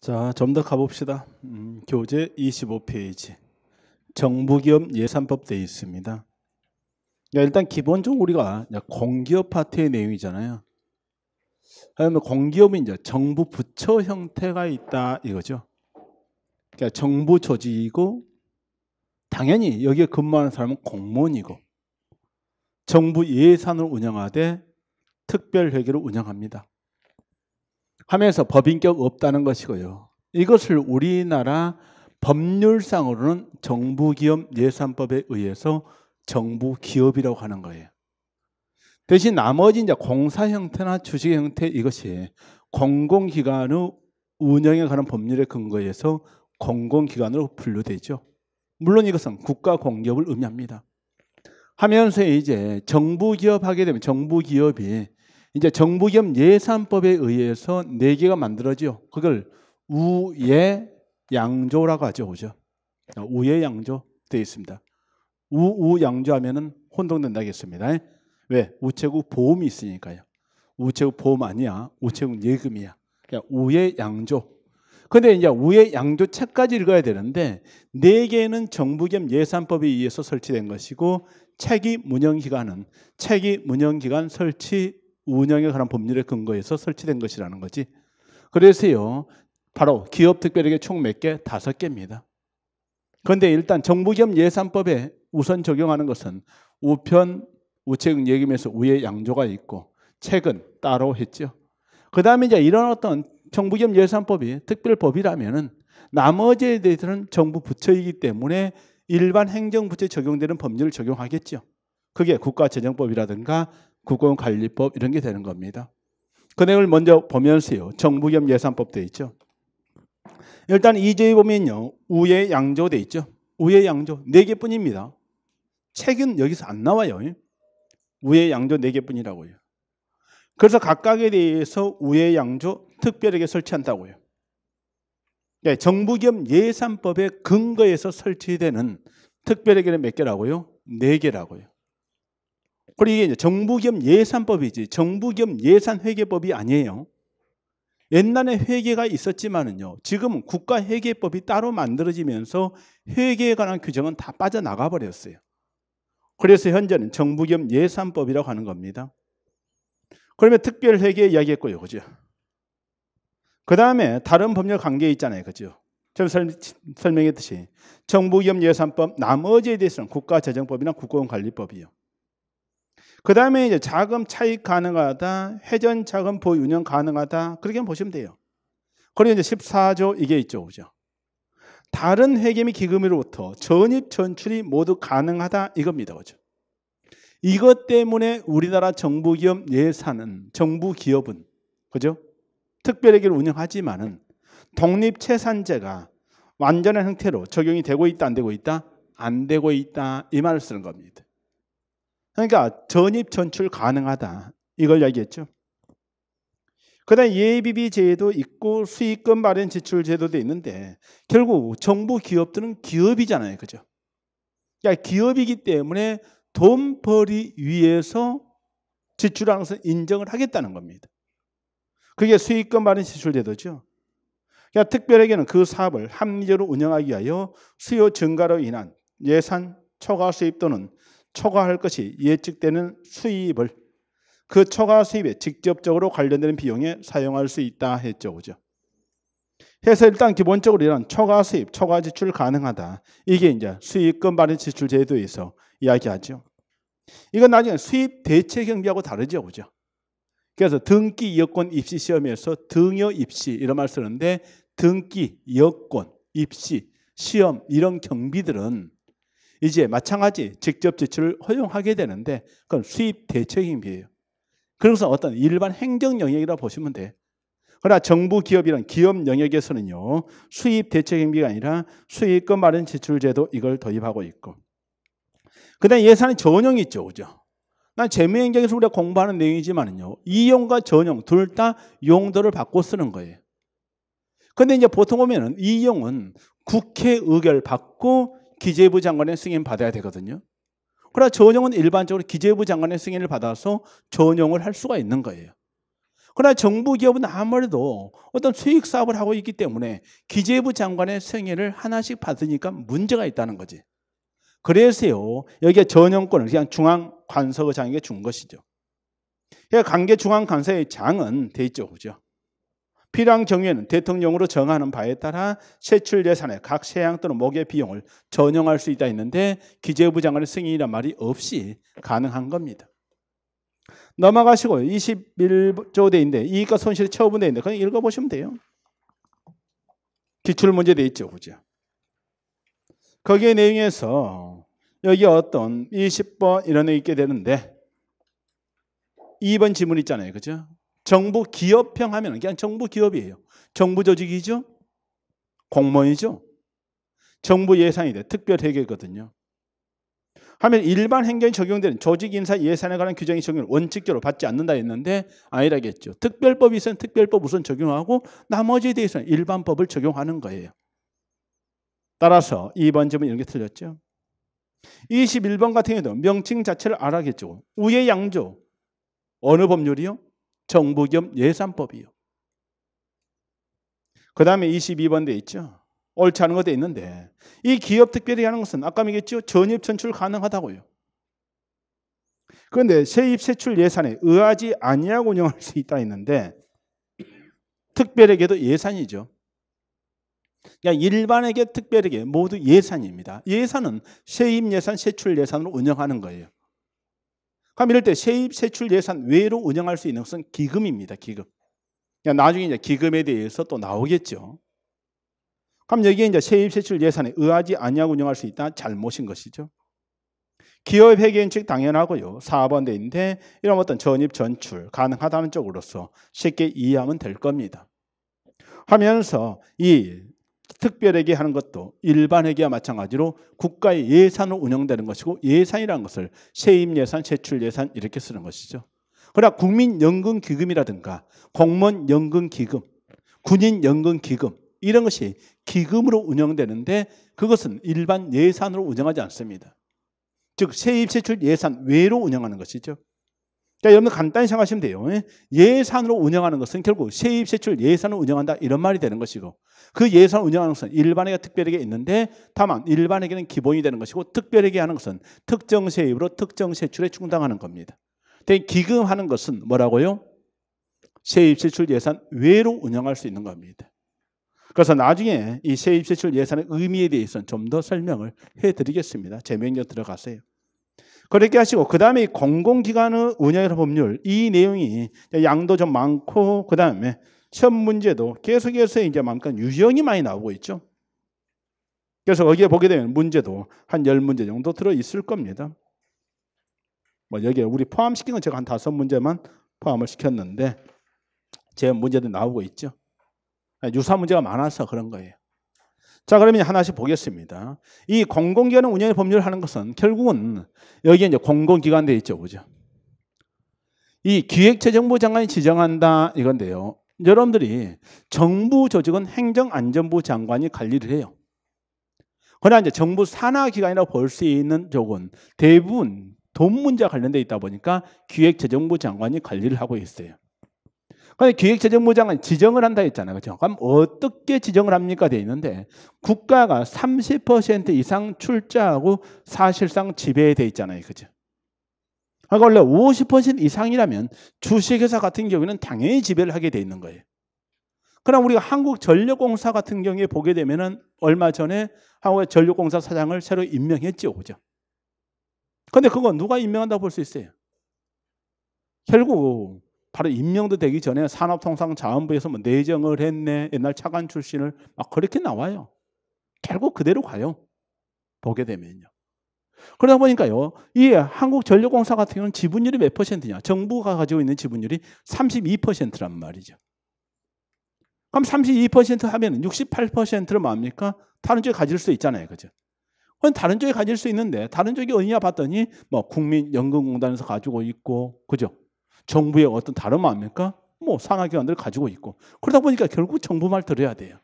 자, 좀 더 가봅시다. 교재 25페이지. 정부기업 예산법 되어 있습니다. 일단 기본적으로 우리가 공기업 파트의 내용이잖아요. 그러면 공기업은 이제 정부 부처 형태가 있다 이거죠. 그러니까 정부 조직이고 당연히 여기에 근무하는 사람은 공무원이고 정부 예산을 운영하되 특별회계를 운영합니다. 하면서 법인격 없다는 것이고요. 이것을 우리나라 법률상으로는 정부기업 예산법에 의해서 정부기업이라고 하는 거예요. 대신 나머지 이제 공사 형태나 주식 형태 이것이 공공기관의 운영에 관한 법률에 근거해서 공공기관으로 분류되죠. 물론 이것은 국가공기업을 의미합니다. 하면서 이제 정부기업 하게 되면 정부기업이 이제 정부기업 예산법에 의해서 4개가 만들어지요. 그걸 우예양조라고 하죠. 그죠? 우예양조 되어 있습니다. 우양조하면은 혼동된다겠습니다. 왜? 우체국 보험이 있으니까요. 우체국 보험 아니야. 우체국 예금이야. 그러니까 우예양조. 근데 이제 우예양조 책까지 읽어야 되는데 4개는 정부기업 예산법에 의해서 설치된 것이고 책임 운영기관은 책임 운영기관 설치 운영에 관한 법률에 근거해서 설치된 것이라는 거지. 그래서요, 바로 기업특별회계 총 몇 개? 5개입니다. 그런데 일단 정부기업 예산법에 우선 적용하는 것은 우편, 우체국 예금에서 우예양조가 있고 책은 따로 했죠. 그 다음에 이제 이런 어떤 정부기업 예산법이 특별법이라면은 나머지에 대해서는 정부 부처이기 때문에 일반 행정부처에 적용되는 법률을 적용하겠죠. 그게 국가재정법이라든가 국공관리법 이런 게 되는 겁니다. 그 내용을 먼저 보면서요. 정부기업 예산법 돼 있죠. 일단 2조에 보면요. 우예양조 돼 있죠. 우예양조 4개뿐입니다. 책은 여기서 안 나와요. 우예양조 4개뿐이라고요. 그래서 각각에 대해서 우예양조 특별하게 설치한다고요. 그러니까 정부기업 예산법에 근거해서 설치되는 특별회계는 몇 개라고요? 4개라고요. 그리고 이게 이제 정부기업 예산법이지 정부기업 예산회계법이 아니에요. 옛날에 회계가 있었지만은요. 지금은 국가회계법이 따로 만들어지면서 회계에 관한 규정은 다 빠져나가 버렸어요. 그래서 현재는 정부기업 예산법이라고 하는 겁니다. 그러면 특별회계 이야기했고요. 그죠? 그 다음에 다른 법률 관계 있잖아요. 그죠? 좀 설명했듯이 정부기업 예산법 나머지에 대해서는 국가재정법이나 국공관리법이요. 그 다음에 이제 자금 차입 가능하다, 회전 자금 보유 운영 가능하다 그렇게 보시면 돼요. 그리고 이제 14조 이게 있죠, 그죠? 다른 회계 및 기금으로부터 전입 전출이 모두 가능하다 이겁니다, 그죠? 이것 때문에 우리나라 정부기업 예산은 정부기업은 그죠? 특별회계를 운영하지만은 독립채산제가 완전한 형태로 적용이 되고 있다, 안 되고 있다? 안 되고 있다 이 말을 쓰는 겁니다. 그러니까 전입 전출 가능하다 이걸 이야기했죠. 그다음 예비비 제도 있고 수익금 마련 지출 제도도 있는데 결국 정부 기업들은 기업이잖아요, 그죠? 그러니까 기업이기 때문에 돈벌이 위해서 지출하는 것을 인정을 하겠다는 겁니다. 그게 수익금 마련 지출 제도죠. 그러니까 특별회계는 그 사업을 합리적으로 운영하기 위하여 수요 증가로 인한 예산 초과 수입 또는 초과할 것이 예측되는 수입을 그 초과 수입에 직접적으로 관련되는 비용에 사용할 수 있다 했죠. 그죠? 해서 일단 기본적으로 이런 초과 수입, 초과 지출 가능하다. 이게 이제 수익금 발행 지출 제도에서 이야기하죠. 이건 나중에 수입 대체 경비하고 다르죠. 그죠? 그래서 등기 여권 입시 시험에서 등여 입시 이런 말 쓰는데 등기, 여권, 입시, 시험 이런 경비들은 이제 마찬가지 직접 지출을 허용하게 되는데 그건 수입 대체 경비예요. 그래서 어떤 일반 행정 영역이라 보시면 돼. 그러나 정부 기업이란 기업 영역에서는요. 수입 대체 경비가 아니라 수익금 마련 지출 제도 이걸 도입하고 있고. 그다음에 예산의 전용이 있죠. 그죠? 난 재무행정에서 우리가 공부하는 내용이지만은요. 이용과 전용 둘 다 용도를 바꿔 쓰는 거예요. 근데 이제 보통 보면은 이용은 국회 의결 받고 기재부 장관의 승인 받아야 되거든요. 그러나 전용은 일반적으로 기재부 장관의 승인을 받아서 전용을 할 수가 있는 거예요. 그러나 정부 기업은 아무래도 어떤 수익 사업을 하고 있기 때문에 기재부 장관의 승인을 하나씩 받으니까 문제가 있다는 거지. 그래서요, 여기에 전용권을 그냥 중앙관서장에게 준 것이죠. 그러니까 관계중앙관서의 장은 돼 있죠, 그죠? 필요한 경우에는 대통령으로 정하는 바에 따라 세출 예산의 각 세양 또는 목의 비용을 전용할 수 있다 했는데 기재부 장관의 승인이란 말이 없이 가능한 겁니다. 넘어가시고 21조 대인데 이익과 손실의 처분 대인데 그냥 읽어보시면 돼요. 기출문제 돼 있죠, 그죠? 거기에 내용에서 여기 어떤 20번 이런 애 있게 되는데 2번 지문 있잖아요, 그죠? 정부 기업형 하면 그냥 정부 기업이에요. 정부 조직이죠. 공무원이죠. 정부 예산이 돼. 특별회계거든요. 하면 일반 행정에 적용되는 조직 인사 예산에 관한 규정이 적용을 원칙적으로 받지 않는다 했는데 아니라겠죠. 특별법이 있으면 특별법 우선 적용하고 나머지에 대해서는 일반법을 적용하는 거예요. 따라서 2번 지문 이런 게 틀렸죠. 21번 같은 경우도 명칭 자체를 알아야겠죠. 우의 양조. 어느 법률이요? 정부기업 예산법이요. 그 다음에 22번 돼 있죠. 옳지 않은 거 돼 있는데 이 기업 특별히 하는 것은 아까 얘기했죠. 전입 전출 가능하다고요. 그런데 세입 세출 예산에 의하지 아니하고 운영할 수 있다 했는데 특별에게도 예산이죠. 그러니까 일반에게 특별에게 모두 예산입니다. 예산은 세입 예산, 세출 예산으로 운영하는 거예요. 그럼 이럴 때 세입 세출 예산 외로 운영할 수 있는 것은 기금입니다. 기금. 그러니까 나중에 이제 기금에 대해서 또 나오겠죠. 그럼 여기에 이제 세입 세출 예산에 의하지 아니하고 운영할 수 있다. 잘못인 것이죠. 기업 회계인측 당연하고요. 4번 돼 있는데 이런 어떤 전입 전출 가능하다는 쪽으로서 쉽게 이해하면 될 겁니다. 하면서 이 특별회계 하는 것도 일반회계와 마찬가지로 국가의 예산으로 운영되는 것이고 예산이라는 것을 세입 예산, 세출 예산 이렇게 쓰는 것이죠. 그러나 국민연금기금이라든가 공무원연금기금, 군인연금기금 이런 것이 기금으로 운영되는데 그것은 일반 예산으로 운영하지 않습니다. 즉 세입, 세출 예산 외로 운영하는 것이죠. 그러니까 여러분 간단히 생각하시면 돼요. 예산으로 운영하는 것은 결국 세입, 세출 예산을 운영한다 이런 말이 되는 것이고 그 예산을 운영하는 것은 일반회계, 특별회계 있는데 다만 일반회계는 기본이 되는 것이고 특별회계 하는 것은 특정 세입으로 특정 세출에 충당하는 겁니다. 기금하는 것은 뭐라고요? 세입, 세출 예산 외로 운영할 수 있는 겁니다. 그래서 나중에 이 세입, 세출 예산의 의미에 대해서는 좀 더 설명을 해드리겠습니다. 제 명령 들어가세요. 그렇게 하시고 그 다음에 공공기관의 운영이라는 법률 이 내용이 양도 좀 많고 그 다음에 시험 문제도 계속해서 이제 만큼 유형이 많이 나오고 있죠. 그래서 거기에 보게 되면 문제도 한 10문제 정도 들어 있을 겁니다. 뭐 여기에 우리 포함시킨 건 제가 한 5문제만 포함을 시켰는데 제 문제도 나오고 있죠. 유사 문제가 많아서 그런 거예요. 자, 그러면 하나씩 보겠습니다. 이 공공기관의 운영의 법률을 하는 것은 결국은 여기에 이제 공공기관 돼 있죠, 그죠? 이 기획재정부 장관이 지정한다 이건데요. 여러분들이 정부 조직은 행정안전부 장관이 관리를 해요. 그러나 이제 정부 산하기관이라고 볼 수 있는 쪽은 대부분 돈 문제와 관련돼 있다 보니까 기획재정부 장관이 관리를 하고 있어요. 그런데 기획재정부 장관이 지정을 한다 했잖아요. 그렇죠? 그럼 어떻게 지정을 합니까? 되어 있는데 국가가 30% 이상 출자하고 사실상 지배되어 있잖아요. 그죠? 그러니까 원래 50% 이상이라면 주식회사 같은 경우에는 당연히 지배를 하게 돼 있는 거예요. 그럼 우리가 한국전력공사 같은 경우에 보게 되면은 얼마 전에 한국전력공사 사장을 새로 임명했죠. 그죠? 근데 그거 누가 임명한다고 볼 수 있어요? 결국 바로 임명도 되기 전에 산업통상자원부에서 뭐 내정을 했네, 옛날 차관 출신을 막 그렇게 나와요. 결국 그대로 가요. 보게 되면요. 그러다 보니까요, 이 한국전력공사 같은 경우는 지분율이 몇 %냐? 정부가 가지고 있는 지분율이 32%란 말이죠. 그럼 32% 하면 68%를 뭡니까? 다른 쪽에 가질 수 있잖아요. 그죠? 그건 다른 쪽에 가질 수 있는데 다른 쪽이 어디냐 봤더니 뭐 국민연금공단에서 가지고 있고, 그죠? 정부의 어떤 다른 뭡니까? 뭐 산하기관들을 가지고 있고. 그러다 보니까 결국 정부 말 들어야 돼요.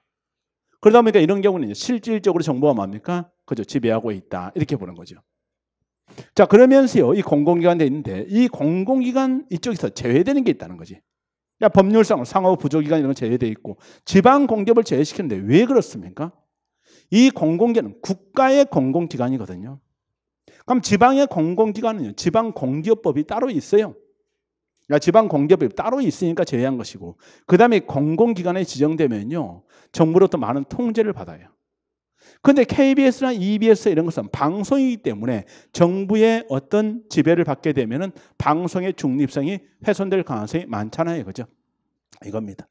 그러다 보니까 이런 경우는 실질적으로 정부가 뭡니까? 그죠? 지배하고 있다. 이렇게 보는 거죠. 자, 그러면서요, 이 공공기관에 있는데 이 공공기관 이쪽에서 제외되는 게 있다는 거지. 그러니까 법률상 상호 부조기관 이런 거 제외되어 있고 지방 공기업을 제외시키는데 왜 그렇습니까? 이 공공기관은 국가의 공공기관이거든요. 그럼 지방의 공공기관은요, 지방공기업법이 따로 있어요. 그러니까 지방공기업이 따로 있으니까 제외한 것이고, 그 다음에 공공기관에 지정되면요, 정부로부터 많은 통제를 받아요. 그런데 KBS나 EBS 이런 것은 방송이기 때문에 정부의 어떤 지배를 받게 되면은 방송의 중립성이 훼손될 가능성이 많잖아요, 그죠? 이겁니다.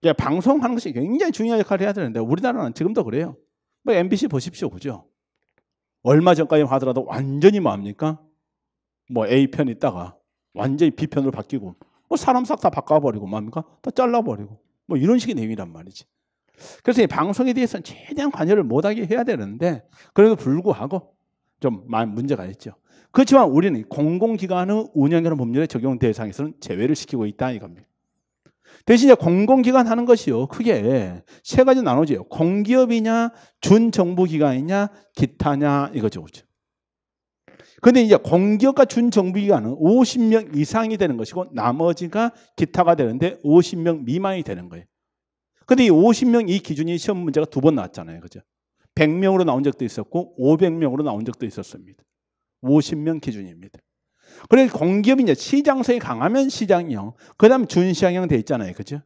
그러니까 방송하는 것이 굉장히 중요한 역할을 해야 되는데 우리나라는 지금도 그래요. 뭐 MBC 보십시오, 그죠? 얼마 전까지 하더라도 완전히 뭐합니까? 뭐 A편 있다가 완전히 B편으로 바뀌고 뭐 사람 싹 다 바꿔버리고 뭐합니까? 다 잘라버리고 뭐 이런 식의 내용이란 말이지. 그래서 이 방송에 대해서는 최대한 관여를 못하게 해야 되는데 그래도 불구하고 좀 많은 문제가 있죠. 그렇지만 우리는 공공기관의 운영이라는 법률의 적용 대상에서는 제외를 시키고 있다 이겁니다. 대신 이제 공공기관 하는 것이요, 크게 세 가지 나누죠. 공기업이냐, 준정부기관이냐, 기타냐 이거죠. 그런데 이제 공기업과 준정부기관은 50명 이상이 되는 것이고 나머지가 기타가 되는데 50명 미만이 되는 거예요. 그런데 이 50명 이 기준이 시험 문제가 2번 나왔잖아요, 그죠? 100명으로 나온 적도 있었고 500명으로 나온 적도 있었습니다. 50명 기준입니다. 그래서 공기업이 이제 시장성이 강하면 시장형, 그 다음 준시장형 돼 있잖아요, 그죠?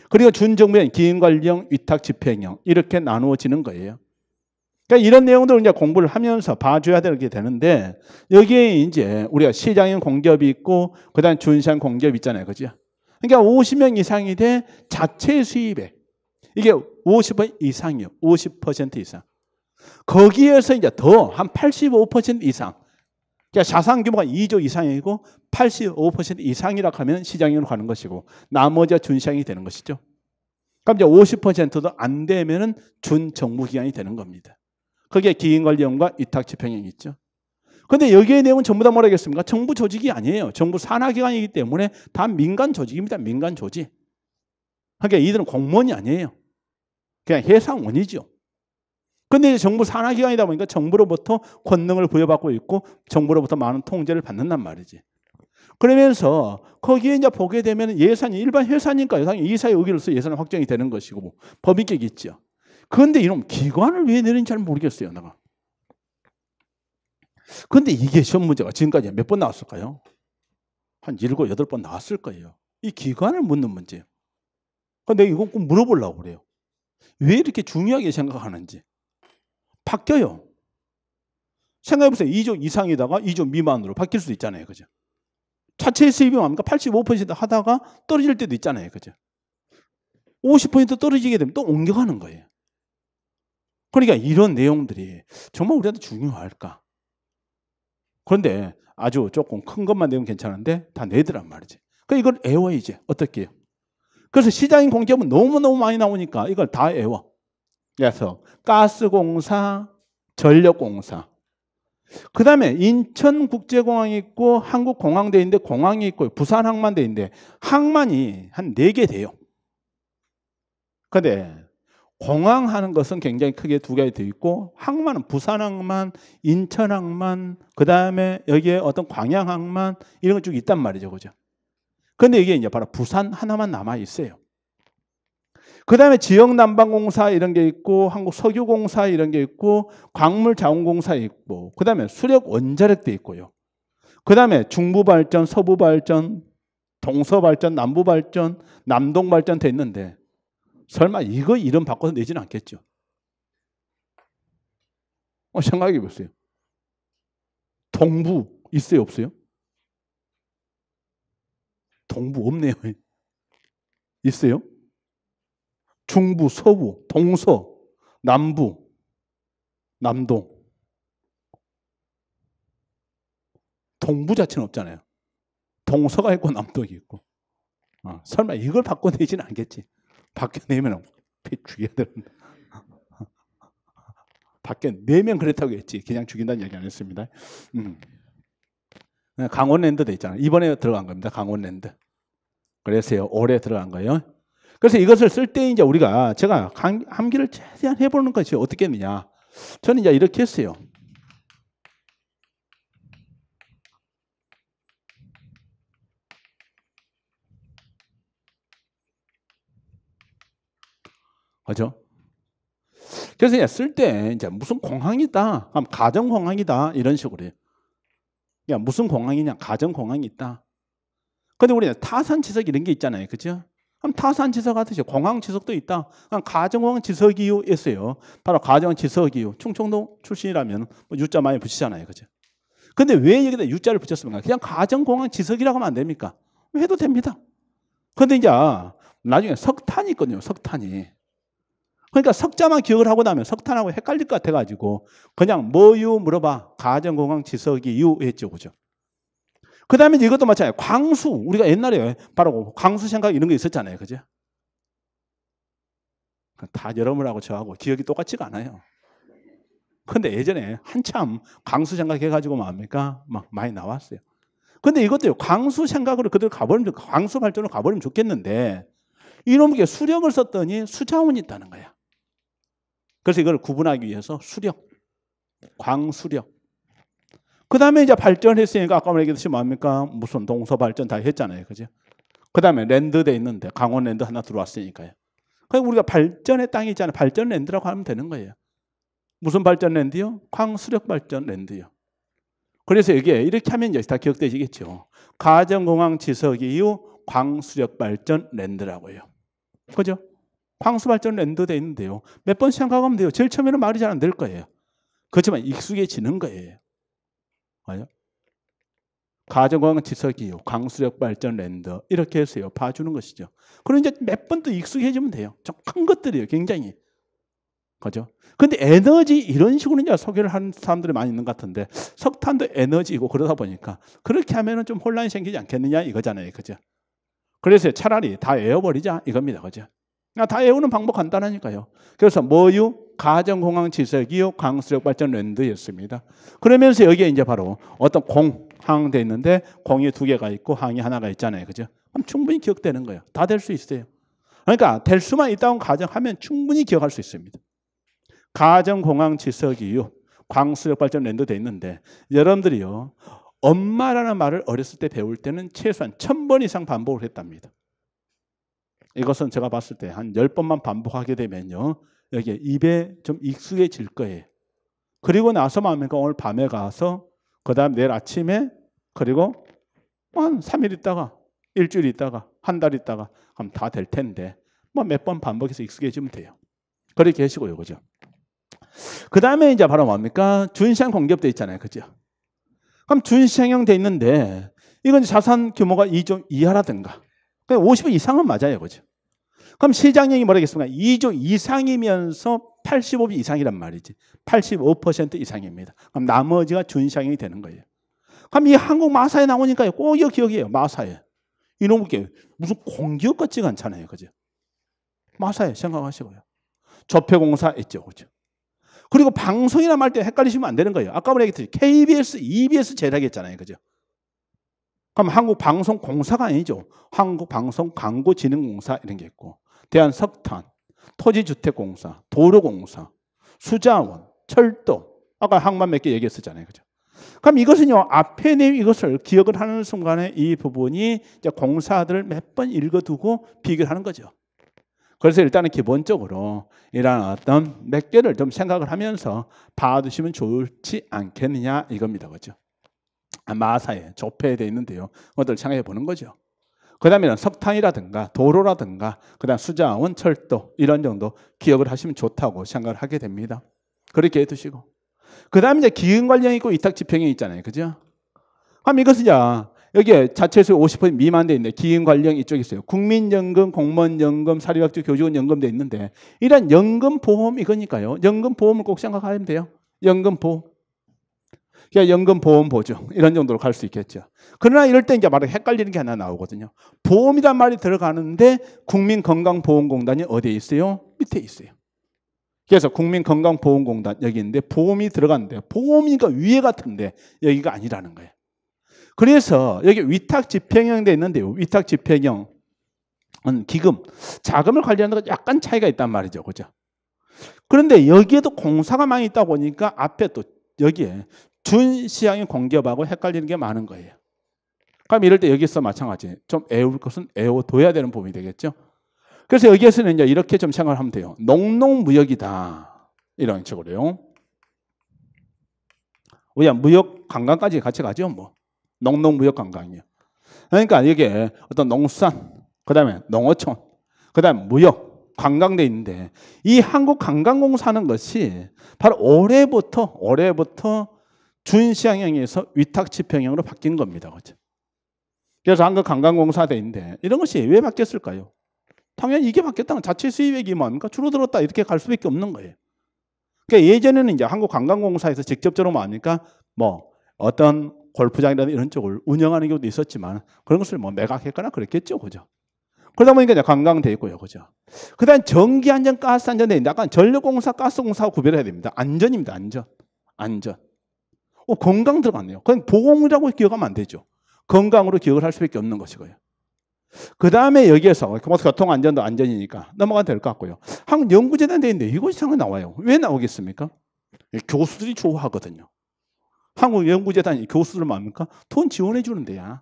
그리고 준정부형, 기인관리형, 위탁집행형 이렇게 나누어지는 거예요. 그러니까 이런 내용들을 이제 공부를 하면서 봐줘야 되게 되는데 여기에 이제 우리가 시장형 공기업이 있고 그 다음 준시장 공기업 있잖아요, 그죠? 그러니까 50명 이상이 돼 자체 수입액 이게 50% 이상이요, 50% 이상. 거기에서 이제 더 한 85% 이상. 그러니까 자산 규모가 2조 이상이고 85% 이상이라고 하면 시장형으로 가는 것이고 나머지가 준시장이 되는 것이죠. 그럼 이제 50%도 안 되면은 준정부기관이 되는 겁니다. 그게 기인관리형과 위탁집행형이 있죠. 그런데 여기에 내용은 전부 다 뭐라겠습니까? 정부 조직이 아니에요. 정부 산하기관이기 때문에 다 민간 조직입니다. 민간 조직. 그러니까 이들은 공무원이 아니에요. 그냥 회사원이죠. 그런데 정부 산하기관이다 보니까 정부로부터 권능을 부여받고 있고 정부로부터 많은 통제를 받는단 말이지. 그러면서 거기에 이제 보게 되면 예산이 일반 회사니까 이사의 의결로서 예산은 확정이 되는 것이고 뭐 법인격이 있죠. 그런데 이런 기관을 왜 내는지 잘 모르겠어요, 내가. 그런데 이게 시험 문제가 지금까지 몇 번 나왔을까요? 한 7, 8번 나왔을 거예요. 이 기관을 묻는 문제예요. 근데 이거 꼭 물어보려고 그래요. 왜 이렇게 중요하게 생각하는지. 바뀌어요. 생각해보세요. 2조 이상에다가 2조 미만으로 바뀔 수도 있잖아요, 그죠? 자체 수입이 뭡니까? 85% 하다가 떨어질 때도 있잖아요, 그죠? 50% 떨어지게 되면 또 옮겨가는 거예요. 그러니까 이런 내용들이 정말 우리한테 중요할까? 그런데 아주 조금 큰 것만 내면 괜찮은데 다 내더란 말이지. 그러니까 이걸 애워야지. 어떻게 해요? 그래서 시장인 공기업은 너무너무 많이 나오니까 이걸 다 애워. 그래서 가스공사, 전력공사, 그 다음에 인천국제공항이 있고 한국공항대 있는데 공항이 있고 부산항만대 있는데 항만이 한 4개 돼요. 그런데 공항하는 것은 굉장히 크게 2개가 되어 있고 항만은 부산항만, 인천항만, 그 다음에 여기에 어떤 광양항만 이런 거 쭉 있단 말이죠, 그죠? 그런데 이게 이제 바로 부산 하나만 남아 있어요. 그 다음에 지역난방공사 이런 게 있고 한국석유공사 이런 게 있고 광물자원공사 있고 그 다음에 수력원자력도 있고요. 그 다음에 중부발전, 서부발전, 동서발전, 남부발전, 남동발전 돼 있는데 설마 이거 이름 바꿔서 내지는 않겠죠. 생각해 보세요. 동부 있어요, 없어요? 동부 없네요. 있어요? 중부, 서부, 동서, 남부, 남동. 동부 자체는 없잖아요. 동서가 있고 남동이 있고. 설마 이걸 바꿔내지는 않겠지. 바꿔내면 죽여야 되는데. 바꿔내면 그렇다고 했지. 그냥 죽인다는 얘기 안 했습니다. 강원랜드도 있잖아요. 이번에 들어간 겁니다. 강원랜드. 그래서요, 올해 들어간 거예요. 그래서 이것을 쓸 때 이제 제가 암기를 최대한 해보는 것이 어떻게 했느냐. 저는 이제 이렇게 했어요. 그죠? 그래서 쓸 때 이제 무슨 공항이다, 가정 공항이다 이런 식으로 해요. 그러니까 무슨 공항이냐, 가정 공항이 있다. 근데 우리는 타산 지석 이런 게 있잖아요, 그죠? 그럼 타산 지석 하듯이 공항 지석도 있다. 가정공항 지석 이유 있어요. 바로 가정 지석 이유. 충청도 출신이라면 뭐 U자 많이 붙이잖아요, 그죠? 근데 왜 여기다 U자를 붙였습니까? 그냥 가정공항 지석이라고 하면 안 됩니까? 해도 됩니다. 근데 이제 나중에 석탄이 있거든요, 석탄이. 그러니까 석자만 기억을 하고 나면 석탄하고 헷갈릴 것 같아가지고 그냥 뭐유 물어봐. 가정공항 지석이 유 했죠, 그죠? 그 다음에 이것도 마찬가지예요. 광수. 우리가 옛날에 바로 광수 생각 이런 거 있었잖아요, 그죠? 다 여러분하고 저하고 기억이 똑같지가 않아요. 근데 예전에 한참 광수 생각해가지고 뭡니까? 막 많이 나왔어요. 근데 이것도요, 광수 생각으로 그대로 가버리면, 광수 발전으로 가버리면 좋겠는데 이놈에게 수력을 썼더니 수자원이 있다는 거야. 그래서 이걸 구분하기 위해서 수력, 광수력. 그 다음에 이제 발전했으니까 아까 얘기했듯이 뭡니까? 무슨 동서 발전 다 했잖아요, 그죠? 그 다음에 랜드돼 있는데 강원 랜드 하나 들어왔으니까요. 그러니까 우리가 발전의 땅이 있잖아요. 발전 랜드라고 하면 되는 거예요. 무슨 발전 랜드요? 광수력 발전 랜드요. 그래서 이게 이렇게 하면 이제 다 기억되시겠죠. 가정공항 지석 이후 광수력 발전 랜드라고요. 그죠? 광수 발전 랜드 돼 있는데요. 몇 번 생각하면 돼요. 제일 처음에는 말이 잘 안 될 거예요. 그렇지만 익숙해지는 거예요. 맞아요? 가정공항 지석 이후 광수력 발전 랜드 이렇게 해서요. 봐주는 것이죠. 그럼 이제 몇 번 더 익숙해지면 돼요. 좀 큰 것들이에요. 굉장히. 그죠? 근데 에너지 이런 식으로 이제 소개를 하는 사람들이 많이 있는 것 같은데 석탄도 에너지이고 그러다 보니까 그렇게 하면은 좀 혼란이 생기지 않겠느냐 이거잖아요. 그죠? 그래서 차라리 다 외워버리자 이겁니다. 그죠? 다 외우는 방법 간단하니까요. 그래서 뭐유? 가정공항 지석이요. 광수력 발전 랜드였습니다. 그러면서 여기에 이제 바로 어떤 공항 돼 있는데 공이 두 개가 있고 항이 하나가 있잖아요. 그죠? 그럼 충분히 기억되는 거예요. 다 될 수 있어요. 그러니까 될 수만 있다고 가정하면 충분히 기억할 수 있습니다. 가정공항 지석이요. 광수력 발전 랜드 돼 있는데 여러분들이요. 엄마라는 말을 어렸을 때 배울 때는 최소한 1000번 이상 반복을 했답니다. 이것은 제가 봤을 때 한 10번만 반복하게 되면요. 여기에 입에 좀 익숙해질 거예요. 그리고 나서만 하면 오늘 밤에 가서 그 다음 내일 아침에 그리고 한 3일 있다가 일주일 있다가 한 달 있다가 그럼 다 될 텐데 뭐 몇 번 반복해서 익숙해지면 돼요. 그렇게 하시고요. 그죠? 그 다음에 이제 바로 뭡니까? 준시장 공기업돼 있잖아요. 그죠? 그럼 준시장형 돼 있는데 이건 자산 규모가 2조 이하라든가 50억 이상은 맞아요. 그죠? 그럼 시장형이 뭐라겠습니까? 2조 이상이면서 85억 이상이란 말이지. 85% 이상입니다. 그럼 나머지가 준시장형이 되는 거예요. 그럼 이 한국 마사에 나오니까요. 꼭 이거 기억이에요. 마사에. 이놈의 무슨 공기업 같지가 않잖아요. 그죠? 마사에 생각하시고요. 조폐공사 있죠. 그죠? 그리고 방송이나 말 때 헷갈리시면 안 되는 거예요. 아까 얘기했듯이 KBS, EBS 제작했잖아요. 그죠? 그럼 한국방송공사가 아니죠. 한국방송광고진흥공사 이런 게 있고 대한석탄, 토지주택공사, 도로공사, 수자원, 철도 아까 항만 몇 개 얘기했었잖아요. 그죠? 그럼 이것은요. 앞에 내용 이것을 기억을 하는 순간에 이 부분이 이제 공사들을 몇 번 읽어두고 비교를 하는 거죠. 그래서 일단은 기본적으로 이런 어떤 몇 개를 좀 생각을 하면서 봐두시면 좋지 않겠느냐 이겁니다. 그죠? 마사에 조폐되어 있는데요. 그것들 생각해 보는 거죠. 그 다음에는 석탄이라든가 도로라든가 그 다음 수자원, 철도 이런 정도 기억을 하시면 좋다고 생각을 하게 됩니다. 그렇게 해두시고 그 다음에 이제 기금관령이 있고 위탁지평이 있잖아요. 그죠? 그럼 이것은 여기에 자체수 50% 미만돼 있는데 기금관령 이쪽에 있어요. 국민연금, 공무원연금, 사립학교 교직원연금 돼 있는데 이런 연금보험 이거니까요. 연금보험을 꼭 생각하면 돼요. 연금보험. 그러니까 연금보험보죠. 이런 정도로 갈 수 있겠죠. 그러나 이럴 때 이제 바로 헷갈리는 게 하나 나오거든요. 보험이란 말이 들어가는데 국민건강보험공단이 어디에 있어요? 밑에 있어요. 그래서 국민건강보험공단 여기 있는데 보험이 들어갔는데 보험이니까 위에 같은데 여기가 아니라는 거예요. 그래서 여기 위탁집행형 돼 있는데요. 위탁집행형은 기금, 자금을 관리하는 거 약간 차이가 있단 말이죠. 그죠? 그런데 여기에도 공사가 많이 있다 보니까 앞에 또 여기에 준시장의 공기업하고 헷갈리는 게 많은 거예요. 그럼 이럴 때 여기서 마찬가지 좀 애울 것은 애워둬야 되는 부분이 되겠죠. 그래서 여기에서는 이제 이렇게 좀 생각을 하면 돼요. 농농무역이다. 이런 식으로요. 우리가 무역 관광까지 같이 가죠. 뭐 농농무역 관광이요. 그러니까 이게 어떤 농수산, 그다음에 농어촌, 그다음에 무역, 관광돼 있는데 이 한국관광공사는 것이 바로 올해부터 준시장형에서 위탁지평형으로 바뀐 겁니다. 그렇죠? 그래서 한국관광공사 돼 있는데 이런 것이 왜 바뀌었을까요? 당연히 이게 바뀌었다면 자체 수입액이 뭡니까? 줄어들었다 이렇게 갈 수밖에 없는 거예요. 그러니까 예전에는 이제 한국관광공사에서 직접적으로 뭡니까? 뭐 어떤 골프장이라든지 이런 쪽을 운영하는 경우도 있었지만 그런 것을 뭐 매각했거나 그랬겠죠, 그죠? 그러다 보니까 이제 관광돼 있고요, 그죠? 그다음 전기 안전, 가스 안전에 있는데 약간 전력공사, 가스공사하고 구별해야 됩니다. 안전입니다, 안전. 건강 들어갔네요. 그건 보험이라고 기억하면 안 되죠. 건강으로 기억을 할 수밖에 없는 것이고요. 그 다음에 여기에서 교통안전도 안전이니까 넘어가도 될 것 같고요. 한국연구재단 돼 있는데 이것이 상당히 나와요. 왜 나오겠습니까? 교수들이 좋아하거든요. 한국연구재단이 교수들 뭡니까? 돈 지원해 주는 데야.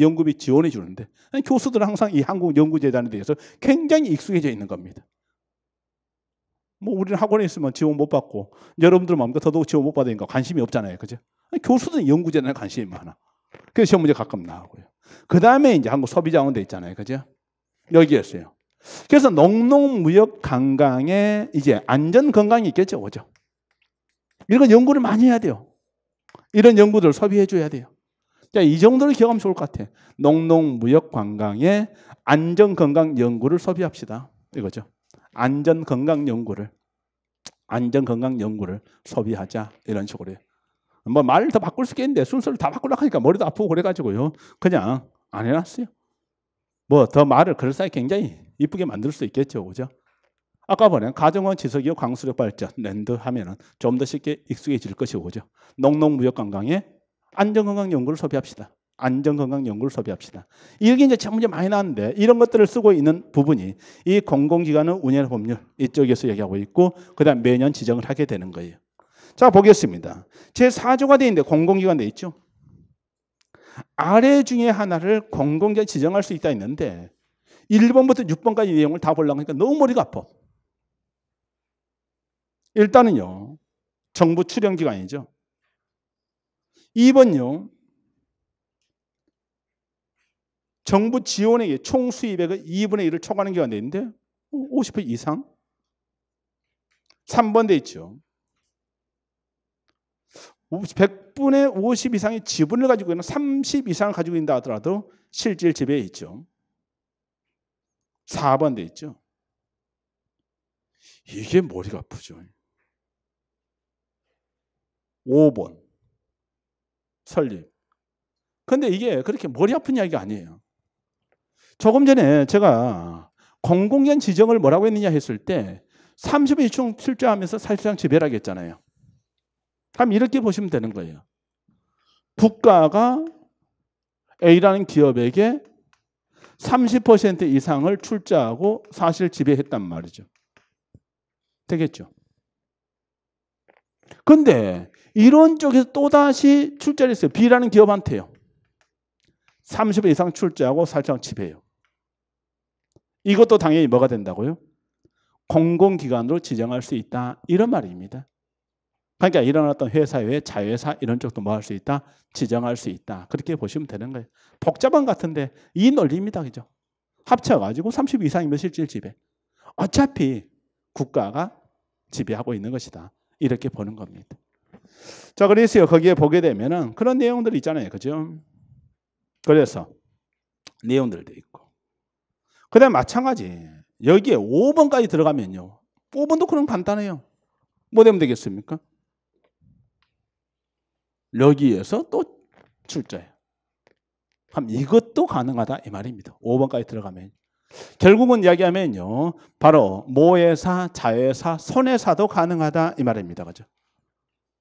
연구비 지원해 주는데 교수들은 항상 이 한국연구재단에 대해서 굉장히 익숙해져 있는 겁니다. 뭐 우리는 학원에 있으면 지원 못 받고 여러분들 뭡니까? 더더욱 지원 못 받으니까 관심이 없잖아요. 그죠? 교수들은 연구재단에 관심이 많아. 그래서 시험 문제 가끔 나오고요. 그 다음에 이제 한국 소비자원도 있잖아요. 그죠? 여기였어요. 그래서 농농무역 관광에 이제 안전 건강이 있겠죠. 그죠? 이런 연구를 많이 해야 돼요. 이런 연구들을 소비해 줘야 돼요. 자, 이 정도를 기억하면 좋을 것 같아. 농농무역 관광에 안전 건강 연구를 소비합시다. 이거죠. 안전 건강 연구를 소비하자. 이런 식으로요. 뭐 말을 더 바꿀 수 있겠는데 순서를 다 바꾸려고 하니까 머리도 아프고 그래가지고요. 그냥 안 해놨어요. 뭐 더 말을 그럴싸하게 굉장히 이쁘게 만들 수 있겠죠. 그죠? 아까 보면 가정원 지속기업 광수력 발전 랜드 하면은 좀 더 쉽게 익숙해질 것이고, 그죠? 농농무역 관광에 안전건강 연구를 소비합시다. 안전건강 연구를 소비합시다. 이게 이제 참 문제 많이 나왔는데 이런 것들을 쓰고 있는 부분이 이 공공기관의 운영 법률 이쪽에서 얘기하고 있고 그다음 매년 지정을 하게 되는 거예요. 자, 보겠습니다. 제4조가 되어 있는데 공공기관 되어 있죠. 아래 중에 하나를 공공기관 지정할 수 있다 했는데 1번부터 6번까지 내용을 다 보려고 하니까 너무 머리가 아파. 일단은요. 정부 출연기관이죠. 2번요. 정부 지원액의 총 수입액의 2분의 1을 초과하는 기관이 있는데 50% 이상. 3번 돼 있죠. 100분의 50 이상의 지분을 가지고 있는 30 이상을 가지고 있다 하더라도 실질 지배에 있죠. 4번 돼 있죠. 이게 머리가 아프죠. 5번 설립. 근데 이게 그렇게 머리 아픈 이야기가 아니에요. 조금 전에 제가 공공기관 지정을 뭐라고 했느냐 했을 때 30분 이상 출자하면서 사실상 지배라고 했잖아요. 그럼 이렇게 보시면 되는 거예요. 국가가 A라는 기업에게 30% 이상을 출자하고 사실 지배했단 말이죠. 되겠죠? 근데 이런 쪽에서 또다시 출자를 했어요. B라는 기업한테요. 30% 이상 출자하고 사실상 지배해요. 이것도 당연히 뭐가 된다고요? 공공기관으로 지정할 수 있다. 이런 말입니다. 그러니까 이런 어떤 회사의 자회사 이런 쪽도 뭐 할 수 있다? 지정할 수 있다. 그렇게 보시면 되는 거예요. 복잡한 것 같은데 이 논리입니다. 그죠? 합쳐가지고 30 이상이면 실질 지배. 어차피 국가가 지배하고 있는 것이다. 이렇게 보는 겁니다. 자, 그래서 거기에 보게 되면은 그런 내용들 있잖아요. 그죠? 그래서 내용들도 있고. 그 다음에 마찬가지. 여기에 5번까지 들어가면요. 5번도 그럼 간단해요. 뭐 되면 되겠습니까? 여기에서 또 출자예요. 그럼 이것도 가능하다 이 말입니다. 5번까지 들어가면. 결국은 이야기하면요. 바로 모회사, 자회사, 손회사도 가능하다 이 말입니다. 그죠?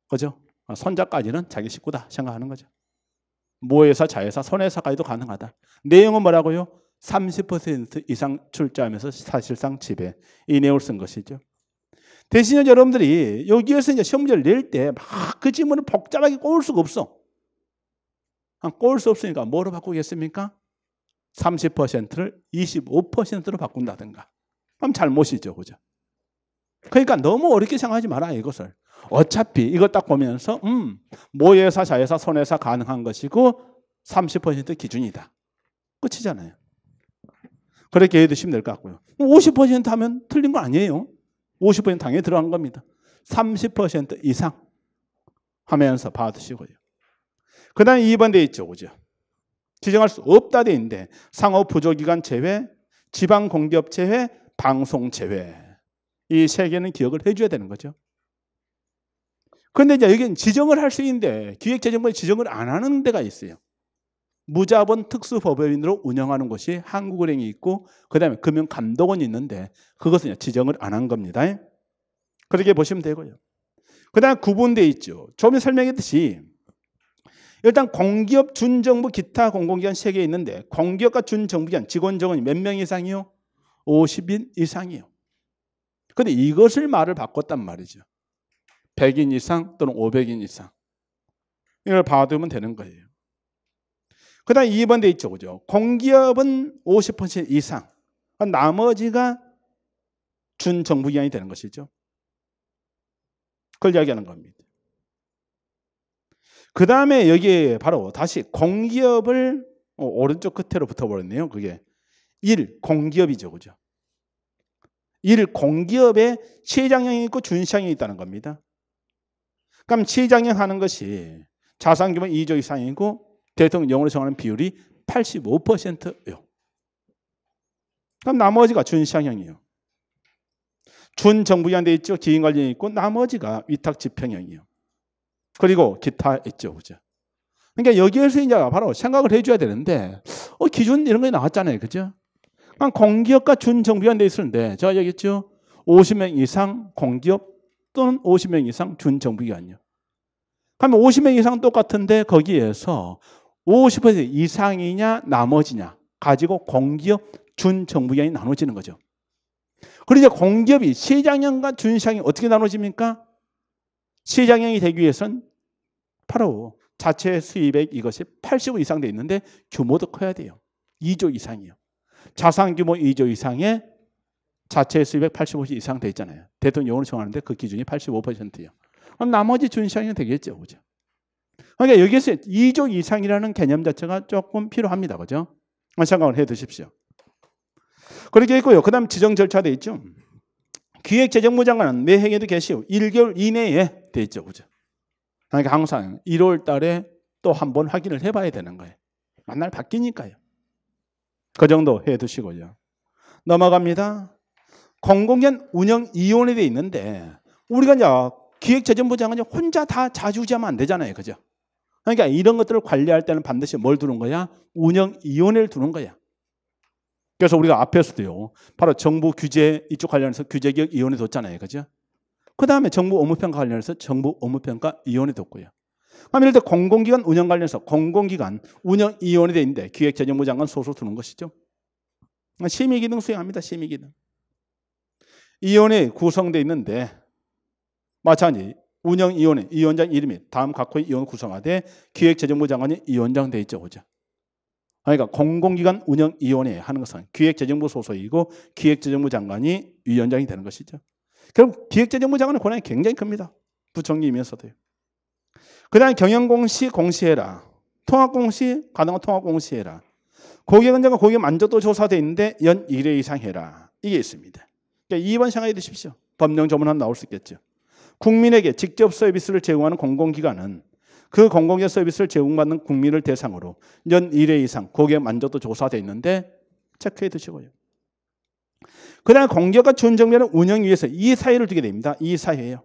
그죠? 손자까지는 자기 식구다 생각하는 거죠. 모회사, 자회사, 손회사까지도 가능하다. 내용은 뭐라고요? 30% 이상 출자하면서 사실상 지배. 이 내용을 쓴 것이죠. 대신 여러분들이 여기에서 이제 시험 문제를 낼 때 막 그 지문을 복잡하게 꼬을 수가 없어. 꼬을 수 없으니까 뭐로 바꾸겠습니까? 30%를 25%로 바꾼다든가. 그럼 잘못이죠. 그죠? 그러니까 너무 어렵게 생각하지 마라 이것을. 어차피 이걸 딱 보면서 모회사, 자회사, 손회사 가능한 것이고 30% 기준이다. 끝이잖아요. 그렇게 해두시면 될 것 같고요. 50% 하면 틀린 거 아니에요. 50% 당연히 들어간 겁니다. 30% 이상 하면서 봐두시고요. 그 다음에 2번 돼 있죠. 그죠? 지정할 수 없다 돼 있는데 상업 부조기관 제외, 지방공기업 제외, 방송 제외. 이 세 개는 기억을 해줘야 되는 거죠. 그런데 이제 여기는 지정을 할 수 있는데 기획재정부에 지정을 안 하는 데가 있어요. 무자본 특수법인으로 운영하는 곳이 한국은행이 있고 그다음에 금융감독원이 있는데 그것은 지정을 안 한 겁니다. 그렇게 보시면 되고요. 그다음에 구분되어 있죠. 조금 설명했듯이 일단 공기업, 준정부, 기타 공공기관 3개 있는데 공기업과 준정부기관 직원 정원이 몇 명 이상이요? 50인 이상이요. 그런데 이것을 말을 바꿨단 말이죠. 100인 이상 또는 500인 이상. 이걸 봐두면 되는 거예요. 그 다음에 2번 돼 있죠. 그죠? 공기업은 50% 이상. 나머지가 준정부기관이 되는 것이죠. 그걸 이야기하는 겁니다. 그 다음에 여기에 바로 다시 공기업을 오른쪽 끝으로 붙어버렸네요. 그게 1. 공기업이죠. 그죠? 1. 공기업에 시장형이 있고 준시장형이 있다는 겁니다. 그럼 시장형 하는 것이 자산규모 2조 이상이고 대통령령으로 정하는 비율이 85%예요. 그럼 나머지가 준시장형이에요. 준정부기관 돼 있죠. 기인관리형 있고 나머지가 위탁집행형이에요. 그리고 기타 있죠. 그죠? 그러니까 여기에서 이제 바로 생각을 해줘야 되는데 기준 이런 게 나왔잖아요. 그죠? 그럼 공기업과 준정부기관 돼 있었는데 제가 얘기했죠. 50명 이상 공기업 또는 50명 이상 준정부기관이요. 그러면 50명 이상 똑같은데 거기에서 50% 이상이냐 나머지냐 가지고 공기업, 준정부기관이 나눠지는 거죠. 그리고 이제 공기업이 시장형과 준시장형이 어떻게 나눠집니까? 시장형이 되기 위해서는 바로 자체 수입액 이것이 85 이상 돼 있는데 규모도 커야 돼요. 2조 이상이요. 자산 규모 2조 이상의 자체 수입액 85 이상 돼 있잖아요. 대통령령으로 정하는데 그 기준이 85%예요. 그럼 나머지 준시장이 되겠죠. 그죠? 그러니까 여기서 2조 이상이라는 개념 자체가 조금 필요합니다. 그죠? 생각을 해 두십시오. 그렇게 있고요. 그 다음 지정 절차 돼 있죠. 기획재정부 장관은 매 해에도 개시 후 1개월 이내에 돼 있죠. 그죠? 그러니까 항상 1월 달에 또 한 번 확인을 해봐야 되는 거예요. 만날 바뀌니까요. 그 정도 해 두시고요. 넘어갑니다. 공공기관 운영위원회 돼 있는데 우리가 이제 기획재정부 장관이 혼자 다 좌지우지하면 안 되잖아요. 그죠? 그러니까 이런 것들을 관리할 때는 반드시 뭘 두는 거야? 운영위원회를 두는 거야. 그래서 우리가 앞에서도요. 바로 정부 규제 이쪽 관련해서 규제개혁위원회 뒀잖아요. 그죠? 그 다음에 정부 업무평가 관련해서 정부 업무평가위원회 뒀고요. 그럼 예를 들어 공공기관 운영 관련해서 공공기관 운영위원회 돼 있는데 기획재정부 장관 소속 두는 것이죠. 심의기능 수행합니다. 심의기능. 위원회 구성되어 있는데 마찬가지 운영위원회 위원장 이름이 다음 각호의 위원 구성하되 기획재정부 장관이 위원장 돼 있죠. 그죠? 그러니까 공공기관 운영위원회 하는 것은 기획재정부 소속이고 기획재정부 장관이 위원장이 되는 것이죠. 그럼 기획재정부 장관의 권한이 굉장히 큽니다. 부총리이면서도요. 그 다음에 경영공시 공시해라. 통합공시 가능한 통합공시해라. 고객은정과 고객 만족도 조사되어 있는데 연 1회 이상 해라. 이게 있습니다. 그러니까 2번 생각해 두십시오. 법령 조문은 나올 수 있겠죠. 국민에게 직접 서비스를 제공하는 공공기관은 그 공공기관 서비스를 제공받는 국민을 대상으로 연 1회 이상 고객 만족도 조사되어 있는데 체크해 두시고요. 그 다음에 공기업과 준정부는 운영 위해서 이 사회를 두게 됩니다. 이 사회예요.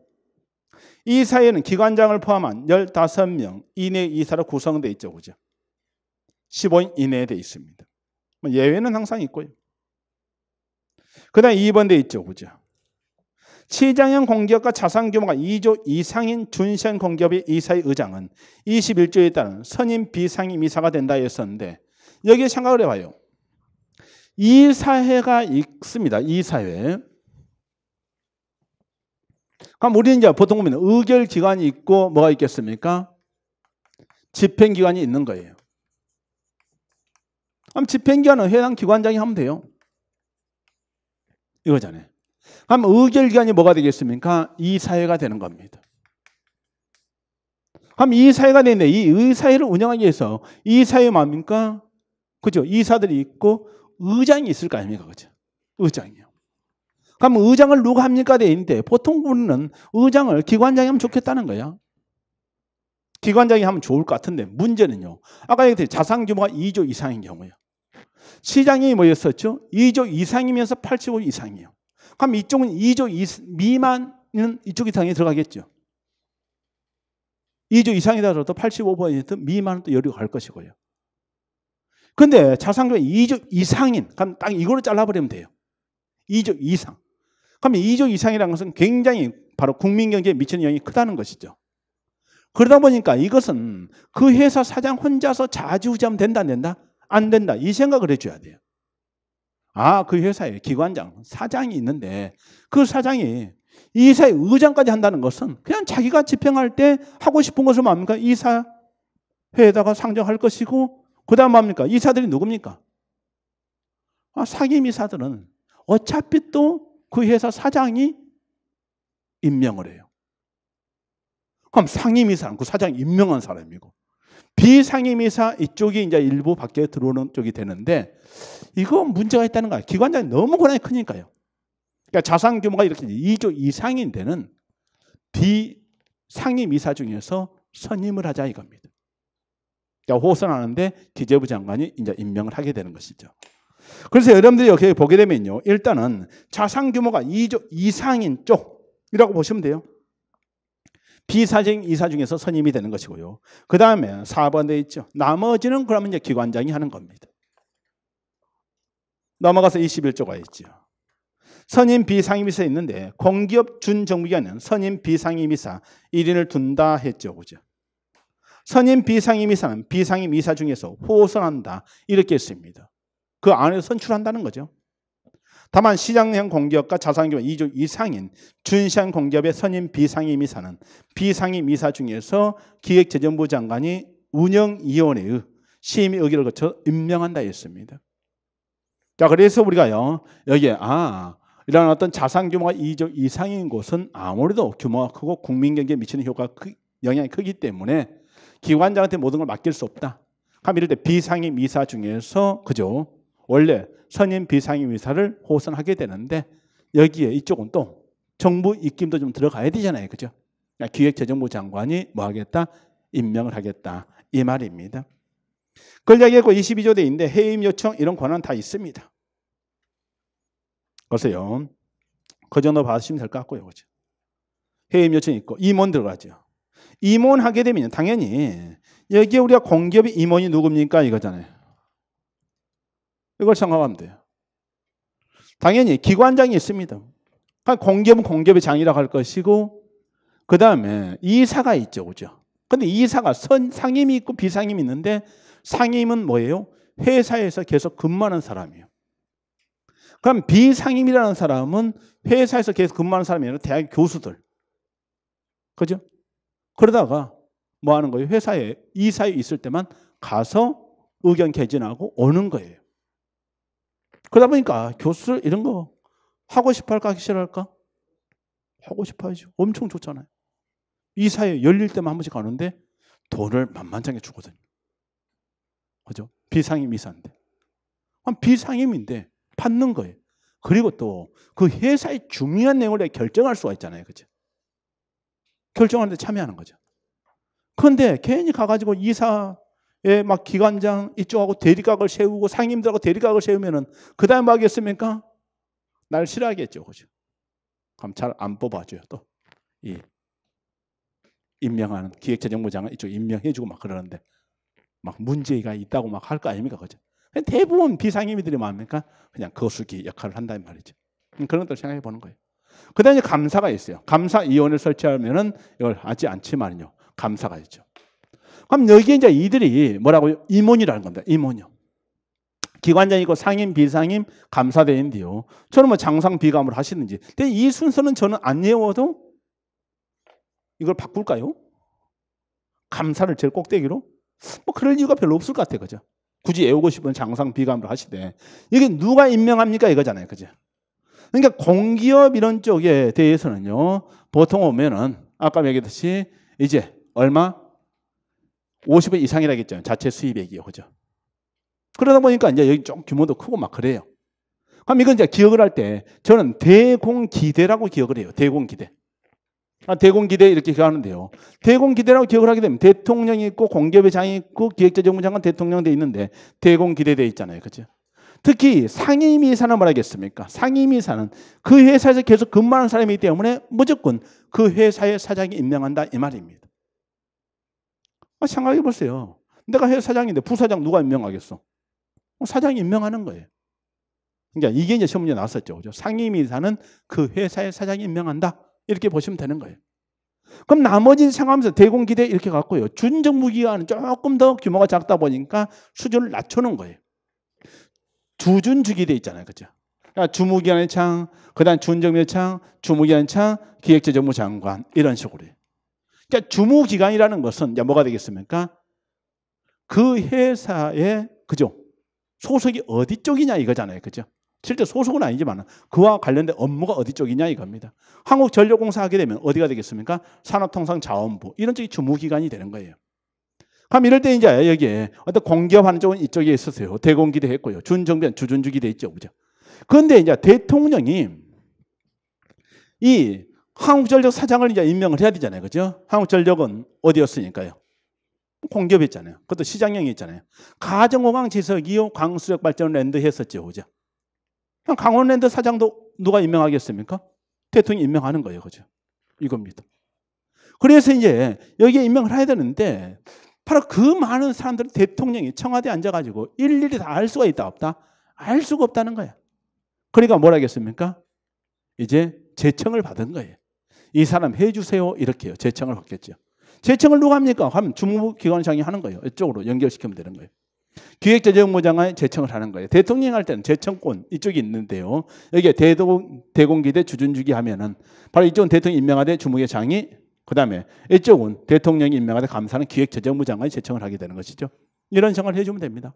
이 사회는 기관장을 포함한 15명 이내 이사로 구성되어 있죠. 그죠? 15인 이내에 되어 있습니다. 예외는 항상 있고요. 그 다음에 2번 되어 있죠. 그죠? 시장형 공기업과 자산 규모가 2조 이상인 준시장 공기업의 이사의 의장은 21조에 따른 선임 비상임 이사가 된다 했었는데 여기에 생각을 해봐요. 이 사회가 있습니다. 이 사회. 그럼 우리는 이제 보통 보면 의결기관이 있고 뭐가 있겠습니까? 집행기관이 있는 거예요. 그럼 집행기관은 해당 기관장이 하면 돼요. 이거잖아요. 그럼 의결기관이 뭐가 되겠습니까? 이사회가 되는 겁니다. 그럼 이사회가 되는데 이 의사회를 운영하기 위해서 이사회 뭡니까? 그죠? 이사들이 있고 의장이 있을 거 아닙니까? 그죠? 의장이요. 그럼 의장을 누가 합니까? 돼 있는데 보통 우리는 의장을 기관장이 하면 좋겠다는 거야. 기관장이 하면 좋을 것 같은데 문제는요. 아까 얘기했듯이 자산 규모가 2조 이상인 경우요. 시장이 뭐였었죠? 2조 이상이면서 85 이상이에요. 그럼 이쪽은 2조 미만은 이쪽 이상에 들어가겠죠. 2조 이상이더라도 85% 미만은 또 여리고 갈 것이고요. 근데 자산규모가 2조 이상인, 그럼 딱 이거로 잘라버리면 돼요. 2조 이상. 그럼 2조 이상이라는 것은 굉장히 바로 국민 경제에 미치는 영향이 크다는 것이죠. 그러다 보니까 이것은 그 회사 사장 혼자서 좌지우지하면 된다, 안 된다? 안 된다. 이 생각을 해줘야 돼요. 아, 그 회사에 기관장, 사장이 있는데 그 사장이 이사의 의장까지 한다는 것은 그냥 자기가 집행할 때 하고 싶은 것을 뭡니까? 이사회에다가 상정할 것이고 그 다음 뭡니까? 이사들이 누굽니까? 상임이사들은 어차피 또 그 회사 사장이 임명을 해요. 그럼 상임이사는 그 사장이 임명한 사람이고 비상임이사 이쪽이 이제 일부 밖에 들어오는 쪽이 되는데 이거 문제가 있다는 거야. 기관장이 너무 권한이 크니까요. 그러니까 자산 규모가 이렇게 2조 이상인 데는 비상임이사 중에서 선임을 하자 이겁니다. 그러니까 호선하는데 기재부 장관이 이제 임명을 하게 되는 것이죠. 그래서 여러분들이 여기 보게 되면요. 일단은 자산 규모가 2조 이상인 쪽이라고 보시면 돼요. 비사직 이사 중에서 선임이 되는 것이고요. 그 다음에 4번 돼 있죠. 나머지는 그러면 이제 기관장이 하는 겁니다. 넘어가서 21조가 있죠. 선임 비상임이사 있는데 공기업 준정부기관은 선임 비상임이사 1인을 둔다 했죠. 그죠? 선임 비상임이사는 비상임이사 중에서 호선한다 이렇게 했습니다. 그 안에서 선출한다는 거죠. 다만 시장형 공기업과 자산규모 2조 이상인 준시장 공기업의 선임 비상임이사는 비상임이사 중에서 기획재정부 장관이 운영위원회의 심의 의결을 거쳐 임명한다 했습니다. 자, 그래서 우리가요 여기에 이런 어떤 자산규모가 2조 이상인 곳은 아무래도 규모가 크고 국민경제에 미치는 효과가 영향이 크기 때문에 기관장한테 모든 걸 맡길 수 없다. 그럼 이럴 때 비상임이사 중에서 그죠? 원래 선임 비상임이사를 호선하게 되는데 여기에 이쪽은 또 정부 입김도 좀 들어가야 되잖아요. 그죠? 기획재정부 장관이 뭐 하겠다? 임명을 하겠다. 이 말입니다. 그걸 이야기했고 22조 돼 있는데 해임 요청 이런 권한 다 있습니다. 그래서요. 그 정도 봐주시면 될 것 같고요. 그죠? 해임 요청이 있고 임원 들어가죠. 임원 하게 되면 당연히 여기에 우리가 공기업의 임원이 누굽니까? 이거잖아요. 이걸 생각하면 돼요. 당연히 기관장이 있습니다. 공기업은 공기업의 장이라고 할 것이고 그 다음에 이사가 있죠. 그죠? 근데 이사가 상임이 있고 비상임이 있는데 상임은 뭐예요? 회사에서 계속 근무하는 사람이에요. 그럼 비상임이라는 사람은 회사에서 계속 근무하는 사람이 아니라 대학 교수들. 그죠? 그러다가 뭐 하는 거예요? 회사에 이사에 있을 때만 가서 의견 개진하고 오는 거예요. 그러다 보니까 교수들 이런 거 하고 싶어 할까 하기 싫어할까? 하고 싶어 하죠. 엄청 좋잖아요. 이사회 열릴 때만 한 번씩 가는데 돈을 만만찮게 주거든요. 그죠? 비상임 이사인데. 비상임인데 받는 거예요. 그리고 또 그 회사의 중요한 내용을 결정할 수가 있잖아요. 그죠? 결정하는데 참여하는 거죠. 그런데 괜히 가가지고 이사에 막 기관장 이쪽하고 대리각을 세우고 상임들하고 대리각을 세우면은 그 다음에 뭐 하겠습니까? 날 싫어하겠죠. 그죠? 그럼 잘 안 뽑아줘요. 또 이 임명하는 기획재정부장은 이쪽 임명해주고 막 그러는데 막 문제가 있다고 막 할 거 아닙니까? 그죠? 대부분 비상임이들이 뭡니까? 그냥 거수기 역할을 한다는 말이죠. 그런 것들 생각해 보는 거예요. 그 다음에 감사가 있어요. 감사위원회를 설치하면은 이걸 하지 않지만요. 감사가 있죠. 그럼 여기에 이제 이들이 뭐라고요? 임원이라는 겁니다. 임원이요. 기관장이고 상임, 비상임, 감사대인데요. 저는 뭐 장상 비감을 하시는지. 근데 이 순서는 저는 안 외워도 이걸 바꿀까요? 감사를 제일 꼭대기로? 뭐 그럴 이유가 별로 없을 것 같아요. 그죠? 굳이 외우고 싶은 장상 비감을 하시되 이게 누가 임명합니까? 이거잖아요. 그죠? 그러니까 공기업 이런 쪽에 대해서는요, 보통 오면은 아까 얘기했듯이 이제 얼마? 50억 이상이라고 했잖아요. 자체 수입액이요. 그죠? 그러다 보니까 이제 여기 좀 규모도 크고 막 그래요. 그럼 이건 이제 기억을 할 때 저는 대공기대라고 기억을 해요. 대공기대. 대공기대 이렇게 기억하는데요. 대공기대라고 기억을 하게 되면 대통령이 있고 공기업의 장이 있고 기획재정부장관 대통령 돼 있는데 대공기대 돼 있잖아요. 그죠? 특히 상임이사는 뭐라겠습니까? 상임이사는 그 회사에서 계속 근무하는 사람이기 때문에 무조건 그 회사의 사장이 임명한다 이 말입니다. 생각해 보세요. 내가 회사 사장인데 부사장 누가 임명하겠어? 사장이 임명하는 거예요. 그러니까 이게 이제 시험 문제 나왔었죠. 그죠? 상임이사는 그 회사의 사장이 임명한다. 이렇게 보시면 되는 거예요. 그럼 나머지 생각하면서 대공기대 이렇게 갖고요. 준정부기관은 조금 더 규모가 작다 보니까 수준을 낮춰놓은 거예요. 주준주기대 있잖아요. 그죠? 그러니까 주무기관의 창, 그 다음 준정부의 창, 주무기관의 창, 기획재정부 장관 이런 식으로. 그러니까 주무기관이라는 것은 이제 뭐가 되겠습니까? 그 회사의 그죠? 소속이 어디 쪽이냐 이거잖아요. 그죠? 실제 소속은 아니지만 그와 관련된 업무가 어디 쪽이냐 이겁니다. 한국전력공사 하게 되면 어디가 되겠습니까? 산업통상자원부 이런 쪽이 주무기관이 되는 거예요. 그럼 이럴 때 이제 여기에 어떤 공기업 하는 쪽은 이쪽에 있었어요. 대공기대 했고요. 준정비한 주준주기대 있죠. 그죠? 그런데 이제 대통령이 이 한국전력 사장을 이제 임명을 해야 되잖아요. 그죠? 한국전력은 어디였으니까요? 공기업이었잖아요. 그것도 시장형이 있잖아요. 가정호강 지석이요. 강수력 발전 랜드 했었죠. 그죠? 강원랜드 사장도 누가 임명하겠습니까? 대통령이 임명하는 거예요. 그죠? 이겁니다. 그래서 이제 여기에 임명을 해야 되는데 바로 그 많은 사람들은 대통령이 청와대에 앉아가지고 일일이 다 알 수가 있다 없다? 알 수가 없다는 거야. 그러니까 뭘 하겠습니까? 이제 제청을 받은 거예요. 이 사람 해주세요 이렇게요. 제청을 받겠죠. 제청을 누가 합니까? 하면 주무기관장이 하는 거예요. 이쪽으로 연결시키면 되는 거예요. 기획재정부 장관이 제청을 하는 거예요. 대통령 할 때는 제청권 이쪽이 있는데요. 여기에 대공기대 주준주기 하면은 바로 이쪽은 대통령 임명하되 주무기관장이 그다음에 이쪽은 대통령이 임명하되 감사는 기획재정부 장관이 제청을 하게 되는 것이죠. 이런 생각을 해주면 됩니다.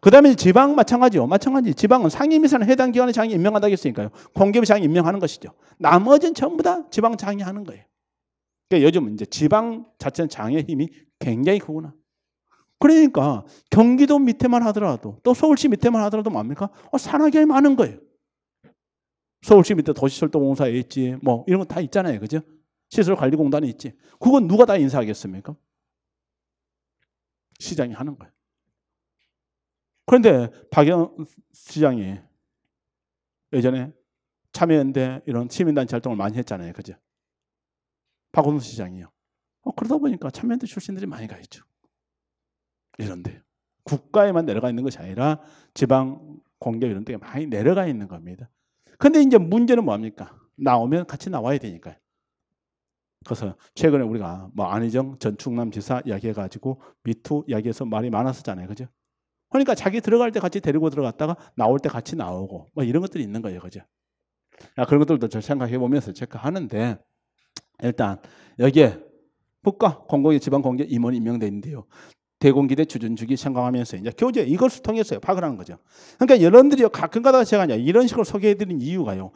그다음에 지방 마찬가지요. 마찬가지 지방은 상임이사는 해당 기관의 장이 임명한다고 했으니까요. 공기업의 장이 임명하는 것이죠. 나머지는 전부 다 지방 장이 하는 거예요. 그러니까 요즘 이제 지방 자체는 장의 힘이 굉장히 크구나. 그러니까 경기도 밑에만 하더라도 또 서울시 밑에만 하더라도 뭡니까? 산하기관이 많은 거예요. 서울시 밑에 도시철도공사에 있지 뭐 이런 거 다 있잖아요. 그죠? 시설관리공단이 있지. 그건 누가 다 인사하겠습니까? 시장이 하는 거예요. 그런데 박영 시장이 예전에 참여연대 이런 시민단체 활동을 많이 했잖아요. 그죠? 박원순 시장이요. 그러다 보니까 참여연대 출신들이 많이 가 있죠. 이런데 국가에만 내려가 있는 것이 아니라 지방 공기업 이런 데가 많이 내려가 있는 겁니다. 근데 이제 문제는 뭡니까? 나오면 같이 나와야 되니까요. 그래서 최근에 우리가 뭐 안희정 전 충남지사 이야기해가지고 미투 이야기해서 말이 많았었잖아요. 그죠? 그러니까 자기 들어갈 때 같이 데리고 들어갔다가 나올 때 같이 나오고 뭐 이런 것들이 있는 거예요. 그죠? 그런 것들도 잘 생각해 보면서 체크하는데 일단 여기에 국가 공공의 지방 공기업 임원이 임명돼 있는데요. 대공기대 주준주기 생각하면서 이제 교재 이것을 통해서 파악을 하는 거죠. 그러니까 여러분들이 가끔가다 제가 이런 식으로 소개해드린 이유가요.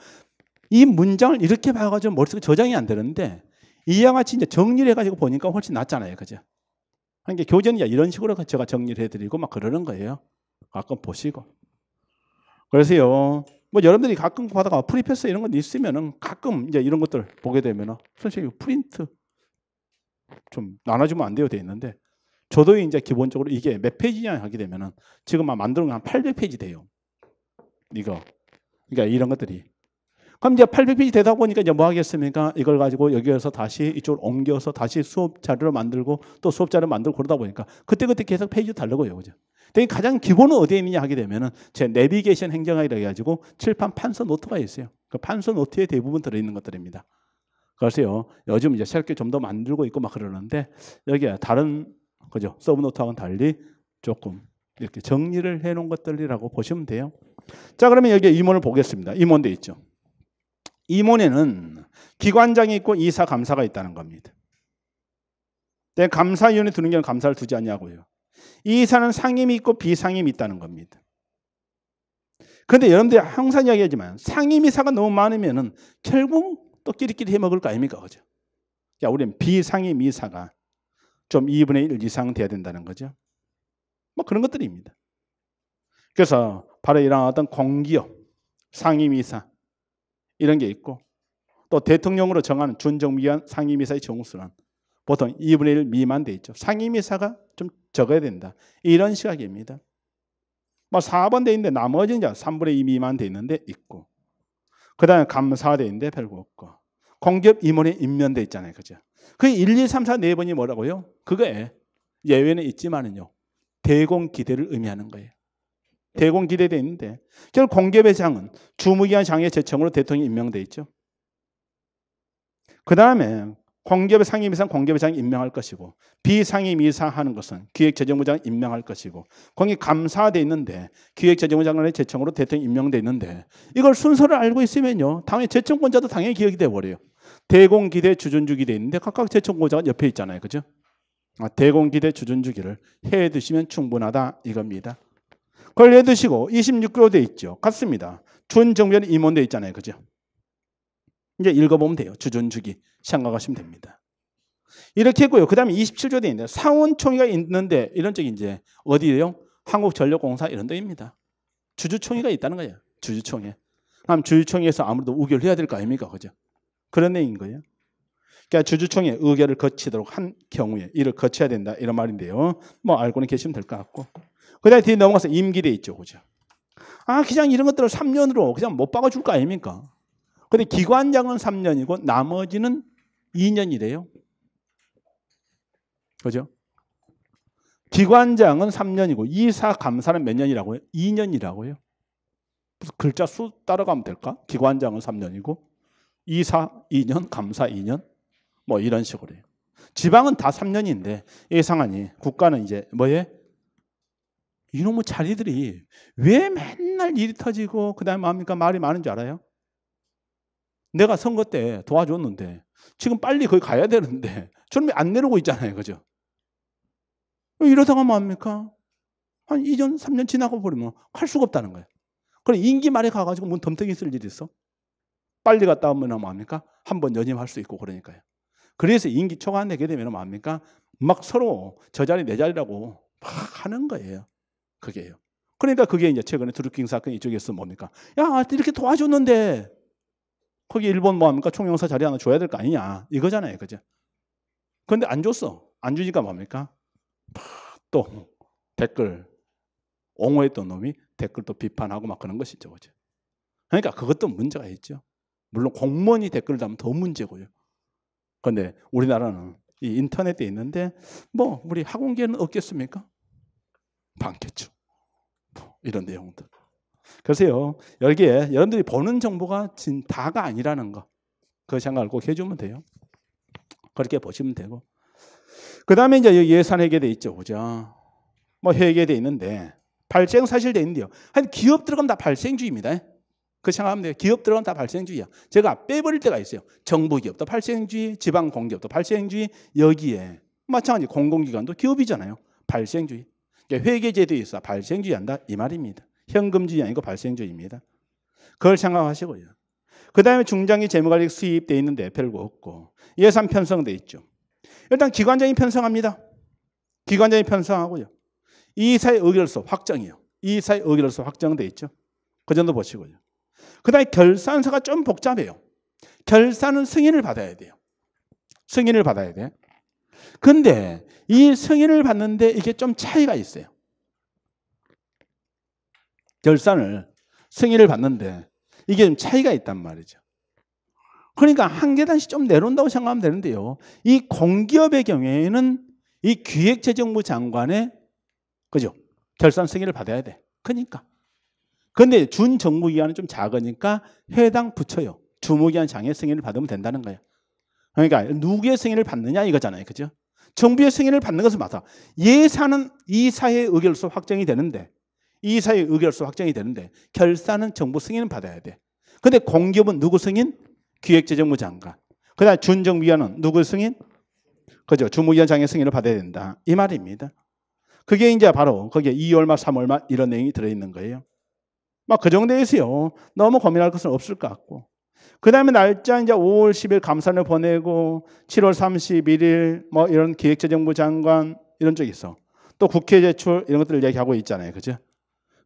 이 문장을 이렇게 봐가지고 머릿속에 저장이 안 되는데 이와 같이 이제 정리를 해가지고 보니까 훨씬 낫잖아요. 그죠? 그러니까 교재는 이런 식으로 제가 정리를 해드리고 막 그러는 거예요. 가끔 보시고. 그래서요. 뭐 여러분들이 가끔 하다가 프리패스 이런 것 있으면은 가끔 이제 이런 것들 보게 되면은 선생님 프린트 좀 나눠주면 안 돼요 돼 있는데 저도 이제 기본적으로 이게 몇 페이지냐 하게 되면은 지금 만드는 건 한 800페이지 돼요. 이거. 그러니까 이런 것들이. 그럼 이제 800페이지 되다 보니까 이제 뭐 하겠습니까? 이걸 가지고 여기에서 다시 이쪽으로 옮겨서 다시 수업 자료를 만들고 또 수업 자료를 만들고 그러다 보니까 그때그때 계속 페이지 다르고요. 그죠? 근데 가장 기본은 어디에 있느냐 하게 되면은 제 내비게이션 행정학이라 해가지고 칠판 판서 노트가 있어요. 그 판서 노트에 대부분 들어있는 것들입니다. 그래서요. 요즘 이제 새롭게 좀 더 만들고 있고 막 그러는데 여기에 다른 그죠? 서브노트하고는 달리 조금 이렇게 정리를 해놓은 것들이라고 보시면 돼요. 자, 그러면 여기 임원을 보겠습니다. 임원대 있죠. 임원에는 기관장이 있고 이사, 감사가 있다는 겁니다. 내 감사위원회 두는 경우는 감사를 두지 않냐고요. 이사는 상임이 있고 비상임이 있다는 겁니다. 그런데 여러분들이 항상 이야기하지만 상임이사가 너무 많으면은 결국 또 끼리끼리 해먹을 거 아닙니까? 그죠? 야, 우리는 비상임이사가 좀 2분의 1 이상 돼야 된다는 거죠. 뭐 그런 것들입니다. 그래서 바로 이런 어떤 공기업, 상임이사 이런 게 있고 또 대통령으로 정하는 준정부기관 상임이사의 정수는 보통 2분의 1 미만 돼 있죠. 상임이사가 좀 적어야 된다. 이런 시각입니다. 뭐 4번 돼 있는데 나머지는 이제 3분의 2 미만 돼 있는데 있고 그 다음에 감사가 돼 있는데 별거 없고 공기업 임원이 임면돼 있잖아요. 그죠? 그 1, 2, 3, 4, 4번이 뭐라고요? 그거에 예외는 있지만은요. 대공기대를 의미하는 거예요. 대공기대돼 있는데 결국 공기업의 장은 주무기관 장의 제청으로 대통령이 임명돼 있죠. 그 다음에 공기업의 상임이사는 공기업의 장이 임명할 것이고 비상임이사 하는 것은 기획재정부 장이 임명할 것이고 거기 감사돼 있는데 기획재정부 장관의 제청으로 대통령이 임명돼 있는데 이걸 순서를 알고 있으면요. 당연히 제청권자도 당연히 기억이 돼버려요. 대공기대 주준주기 돼 있는데 각각 제청권자가 옆에 있잖아요. 그죠? 대공기대 주준주기를 해두시면 충분하다 이겁니다. 그걸 해두시고 26개로 돼 있죠. 같습니다. 준정부위원 임원돼 있잖아요. 그죠? 이제 읽어보면 돼요. 주준주기 생각하시면 됩니다. 이렇게 했고요. 그 다음에 27조 돼 있는데 상원총회가 있는데 이런 쪽이 이제 어디예요? 한국전력공사 이런 데입니다. 주주총회가 있다는 거예요. 주주총회. 그럼 주주총회에서 아무래도 의결해야 될 거 아닙니까? 그죠? 그런 내용인 거예요. 그러니까 주주총회 의결을 거치도록 한 경우에 이를 거쳐야 된다 이런 말인데요. 뭐 알고는 계시면 될 것 같고. 그 다음에 뒤에 넘어가서 임기돼 있죠. 그죠? 그냥 이런 것들을 3년으로 그냥 못 박아줄 거 아닙니까? 근데 기관장은 3년이고 나머지는 2년이래요. 그죠? 기관장은 3년이고 이사 감사는 몇 년이라고요? 2년이라고요. 무슨 글자 수 따라가면 될까? 기관장은 3년이고 이사 2년, 감사 2년 뭐 이런 식으로 해요. 지방은 다 3년인데 예상하니 국가는 이제 뭐해? 이놈의 자리들이 왜 맨날 일이 터지고 그 다음에 뭡니까? 말이 많은 줄 알아요? 내가 선거 때 도와줬는데 지금 빨리 거기 가야 되는데 저놈이 안 내려오고 있잖아요. 그죠? 이러다가 뭐합니까? 한 2년, 3년 지나고 버리면 할 수가 없다는 거예요. 그럼 임기 말에 가가지고 뭔 덤탱이 쓸 일이 있어? 빨리 갔다 오면 뭐합니까? 한번 연임할 수 있고 그러니까요. 그래서 임기 초과 내게 되면 뭐합니까? 막 서로 저 자리 내 자리라고 막 하는 거예요. 그게요. 그러니까 그게 이제 최근에 드루킹 사건 이쪽에서 뭡니까? 야, 이렇게 도와줬는데 거기 일본 뭐합니까? 총영사 자리 하나 줘야 될 거 아니냐 이거잖아요. 그죠? 그런데 안 줬어. 안 주니까 뭡니까? 또 댓글 옹호했던 놈이 댓글 또 비판하고 막 그런 것이죠. 그죠? 그러니까 그것도 문제가 있죠. 물론 공무원이 댓글을 달면 더 문제고요. 그런데 우리나라는 이 인터넷에 있는데 뭐 우리 학원계는 없겠습니까? 많겠죠. 이런 내용들. 그래서요. 여기에 여러분들이 보는 정보가 다가 아니라는 거. 그 생각을 꼭 해주면 돼요. 그렇게 보시면 되고. 그 다음에 이제 여기 예산 회계돼 있죠. 그죠? 뭐 회계돼 있는데 발생 사실 돼 있는데요. 한 기업 들어가면 다 발생주의입니다. 그 생각하면 돼요. 기업 들어가면 다 발생주의야. 제가 빼버릴 때가 있어요. 정부 기업도 발생주의, 지방 공기업도 발생주의, 여기에 마찬가지 공공기관도 기업이잖아요. 발생주의. 회계제도에 있어 발생주의 한다 이 말입니다. 현금주의 아니고 발생주의입니다. 그걸 생각하시고요. 그 다음에 중장기 재무관리 수입돼 있는데 별거 없고 예산 편성돼 있죠. 일단 기관장이 편성합니다. 기관장이 편성하고요. 이사의 의결서 확정이요. 이사의 의결서 확정돼 있죠. 그 정도 보시고요. 그 다음에 결산서가 좀 복잡해요. 결산은 승인을 받아야 돼요. 승인을 받아야 돼. 근데 이 승인을 받는데 이게 좀 차이가 있어요. 결산을 승인을 받는데 이게 좀 차이가 있단 말이죠. 그러니까 한 계단씩 좀 내려온다고 생각하면 되는데요. 이 공기업의 경우에는 이 기획재정부 장관의 그죠? 결산 승인을 받아야 돼. 그러니까. 그런데 준정부기관은 좀 작으니까 해당 부처요. 주무기관 장의 승인을 받으면 된다는 거예요. 그러니까 누구의 승인을 받느냐 이거잖아요. 그죠? 정부의 승인을 받는 것은 맞아. 예산은 이사의 의결서 확정이 되는데 이사의 의결서 확정이 되는데 결산은 정부 승인을 받아야 돼. 근데 공기업은 누구 승인? 기획재정부 장관. 그다음 준정부기관은 누구 승인? 그죠? 주무기관 장의 승인을 받아야 된다. 이 말입니다. 그게 이제 바로 거기에 2월말, 3월말 이런 내용이 들어있는 거예요. 막 그 정도에서요. 너무 고민할 것은 없을 것 같고. 그 다음에 날짜 이제 5월 10일 감사를 보내고 7월 31일 뭐 이런 기획재정부 장관 이런 쪽이 있어. 또 국회 제출 이런 것들을 얘기하고 있잖아요. 그죠?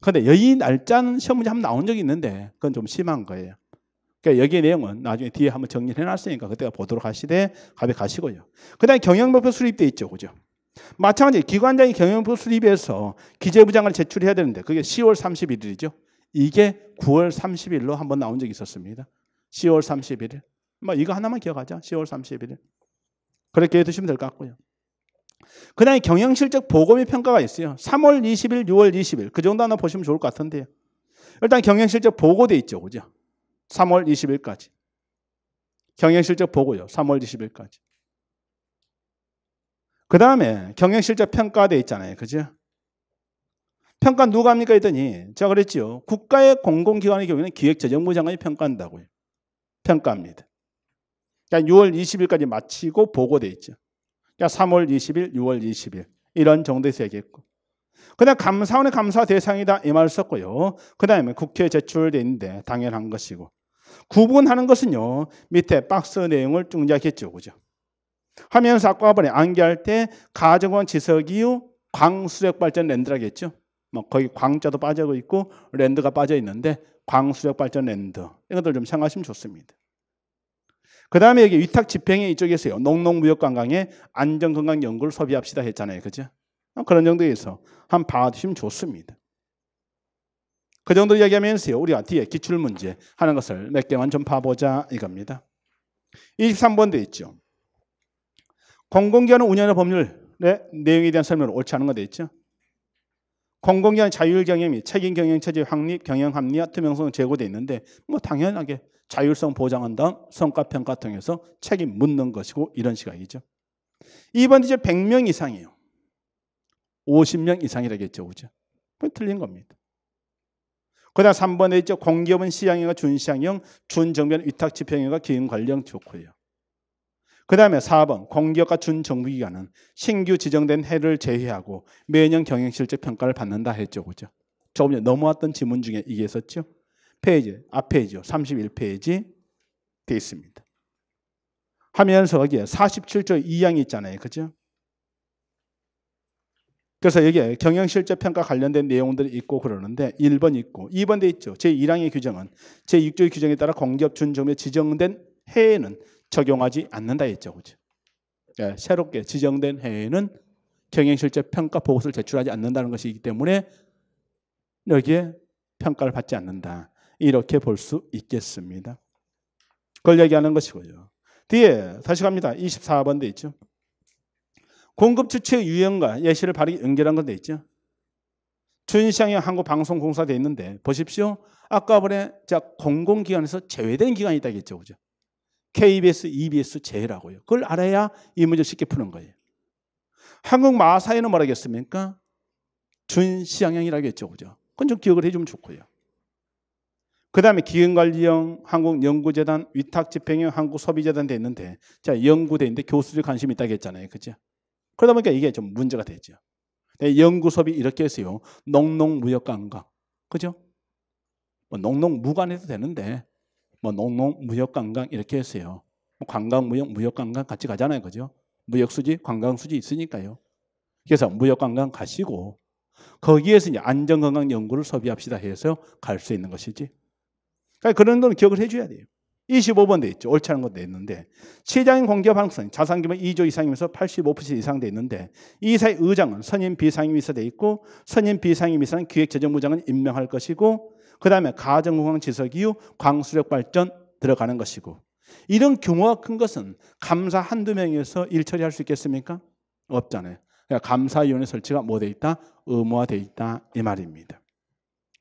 그런데 이 날짜는 시험 문제 한번 나온 적이 있는데 그건 좀 심한 거예요. 그러니까 여기의 내용은 나중에 뒤에 한번 정리를 해놨으니까 그때가 보도록 하시되 가be 가시고요. 그 다음에 경영목표 수립돼 있죠. 그죠? 마찬가지 기관장이 경영목표 수립해서 기재부장을 제출해야 되는데 그게 10월 31일이죠. 이게 9월 30일로 한번 나온 적이 있었습니다. 10월 31일. 뭐 이거 하나만 기억하자. 10월 31일. 그렇게 해두시면 될 것 같고요. 그 다음에 경영실적 보고 및 평가가 있어요. 3월 20일, 6월 20일. 그 정도 하나 보시면 좋을 것 같은데요. 일단 경영실적 보고돼 있죠. 그죠? 3월 20일까지. 경영실적 보고요. 3월 20일까지. 그 다음에 경영실적 평가돼 있잖아요. 그죠? 평가 누가 합니까 했더니 제가 그랬지요. 국가의 공공기관의 경우에는 기획재정부 장관이 평가한다고요. 평가합니다. 그러니까 6월 20일까지 마치고 보고돼 있죠. 그러니까 3월 20일, 6월 20일 이런 정도에서 얘기했고. 그 다음에 감사원의 감사 대상이다 이 말을 썼고요. 그 다음에 국회에 제출돼 있는데 당연한 것이고. 구분하는 것은요. 밑에 박스 내용을 쭉 이야기했죠. 그죠? 하면서 아까 번에 암기할 때 가정원 지석이유 광수력발전 랜드라고 했죠. 뭐 거기 광자도 빠져 있고 랜드가 빠져 있는데 광수력발전 랜드 이것들 좀 생각하시면 좋습니다. 그 다음에 여기 위탁 집행의 이쪽에서요. 농농무역관광에 안전건강연구를 소비합시다 했잖아요. 그죠? 그런 정도에서 한번 봐주시면 좋습니다. 그 정도 얘기하면서요. 우리가 뒤에 기출문제 하는 것을 몇 개만 좀 봐보자 이겁니다. 23번 돼 있죠. 공공기관 운영의 법률의 내용에 대한 설명을 옳지 않은 거 돼 있죠. 공공기관 자율 경영 및 책임 경영 체제 확립, 경영 합리화, 투명성 제고돼 있는데 뭐 당연하게 자율성 보장한 다음 성과평가 통해서 책임 묻는 것이고 이런 시각이죠. 2번 이제 100명 이상이에요. 50명 이상이라겠죠. 그죠? 틀린 겁니다. 그 다음 3번에 있죠. 공기업은 시행령과 준시행령, 준정비는 위탁집행령과 기능관리령 좋고요. 그 다음에 4번 공기업과 준정부기관은 신규 지정된 해를 제외하고 매년 경영실적 평가를 받는다 했죠. 그죠? 조금 전에 넘어왔던 지문 중에 이게 있었죠. 페이지, 앞페이지요. 31페이지 되어 있습니다. 하면서 여기에 47조 2항이 있잖아요. 그죠? 그래서 여기에 경영실적 평가 관련된 내용들이 있고 그러는데 1번 있고 2번 돼 있죠. 제1항의 규정은 제6조의 규정에 따라 공기업 준정부에 지정된 해에는 적용하지 않는다 했죠. 그죠? 네, 새롭게 지정된 해에는 경영실적 평가 보고서를 제출하지 않는다는 것이기 때문에 여기에 평가를 받지 않는다. 이렇게 볼 수 있겠습니다. 그걸 얘기하는 것이고요. 뒤에 다시 갑니다. 24번 돼 있죠. 공급 주체의 유형과 예시를 바르게 연결한 건 돼 있죠. 준시행령 한국방송공사 돼 있는데 보십시오. 아까 번에 공공기관에서 제외된 기관이 있다겠죠. 그죠? KBS, EBS 제외라고요. 그걸 알아야 이 문제 쉽게 푸는 거예요. 한국마사회는 뭐라겠습니까? 준시행령이라고 했죠. 그죠? 그건 좀 기억을 해주면 좋고요. 그 다음에 기획관리형, 한국연구재단, 위탁집행형, 한국소비재단 돼 있는데 자 연구돼 있는데 교수들 관심이 있다고 했잖아요. 그죠? 그러다 보니까 이게 좀 문제가 되죠. 연구소비 이렇게 해서요. 농농무역관광. 그죠? 뭐 농농무관 해도 되는데 뭐 농농무역관광 이렇게 했어요. 관광무역, 무역관광 같이 가잖아요. 그죠? 무역수지, 관광수지 있으니까요. 그래서 무역관광 가시고 거기에서 이제 안전건강연구를 소비합시다 해서 갈 수 있는 것이지. 그러니까 그런 건 기억을 해줘야 돼요. 25번 돼 있죠. 옳지 않은 것도 있는데 시장인 공기업 항상 자산규모 2조 이상이면서 85% 이상 돼 있는데 이사의 의장은 선임 비상임이사 돼 있고 선임 비상임이사는 기획재정부장은 임명할 것이고 그 다음에 가정공항 지석 이후 광수력 발전 들어가는 것이고 이런 규모가 큰 것은 감사 한두 명에서 일 처리할 수 있겠습니까? 없잖아요. 그러니까 감사위원회 설치가 뭐 돼 있다? 의무화돼 있다 이 말입니다.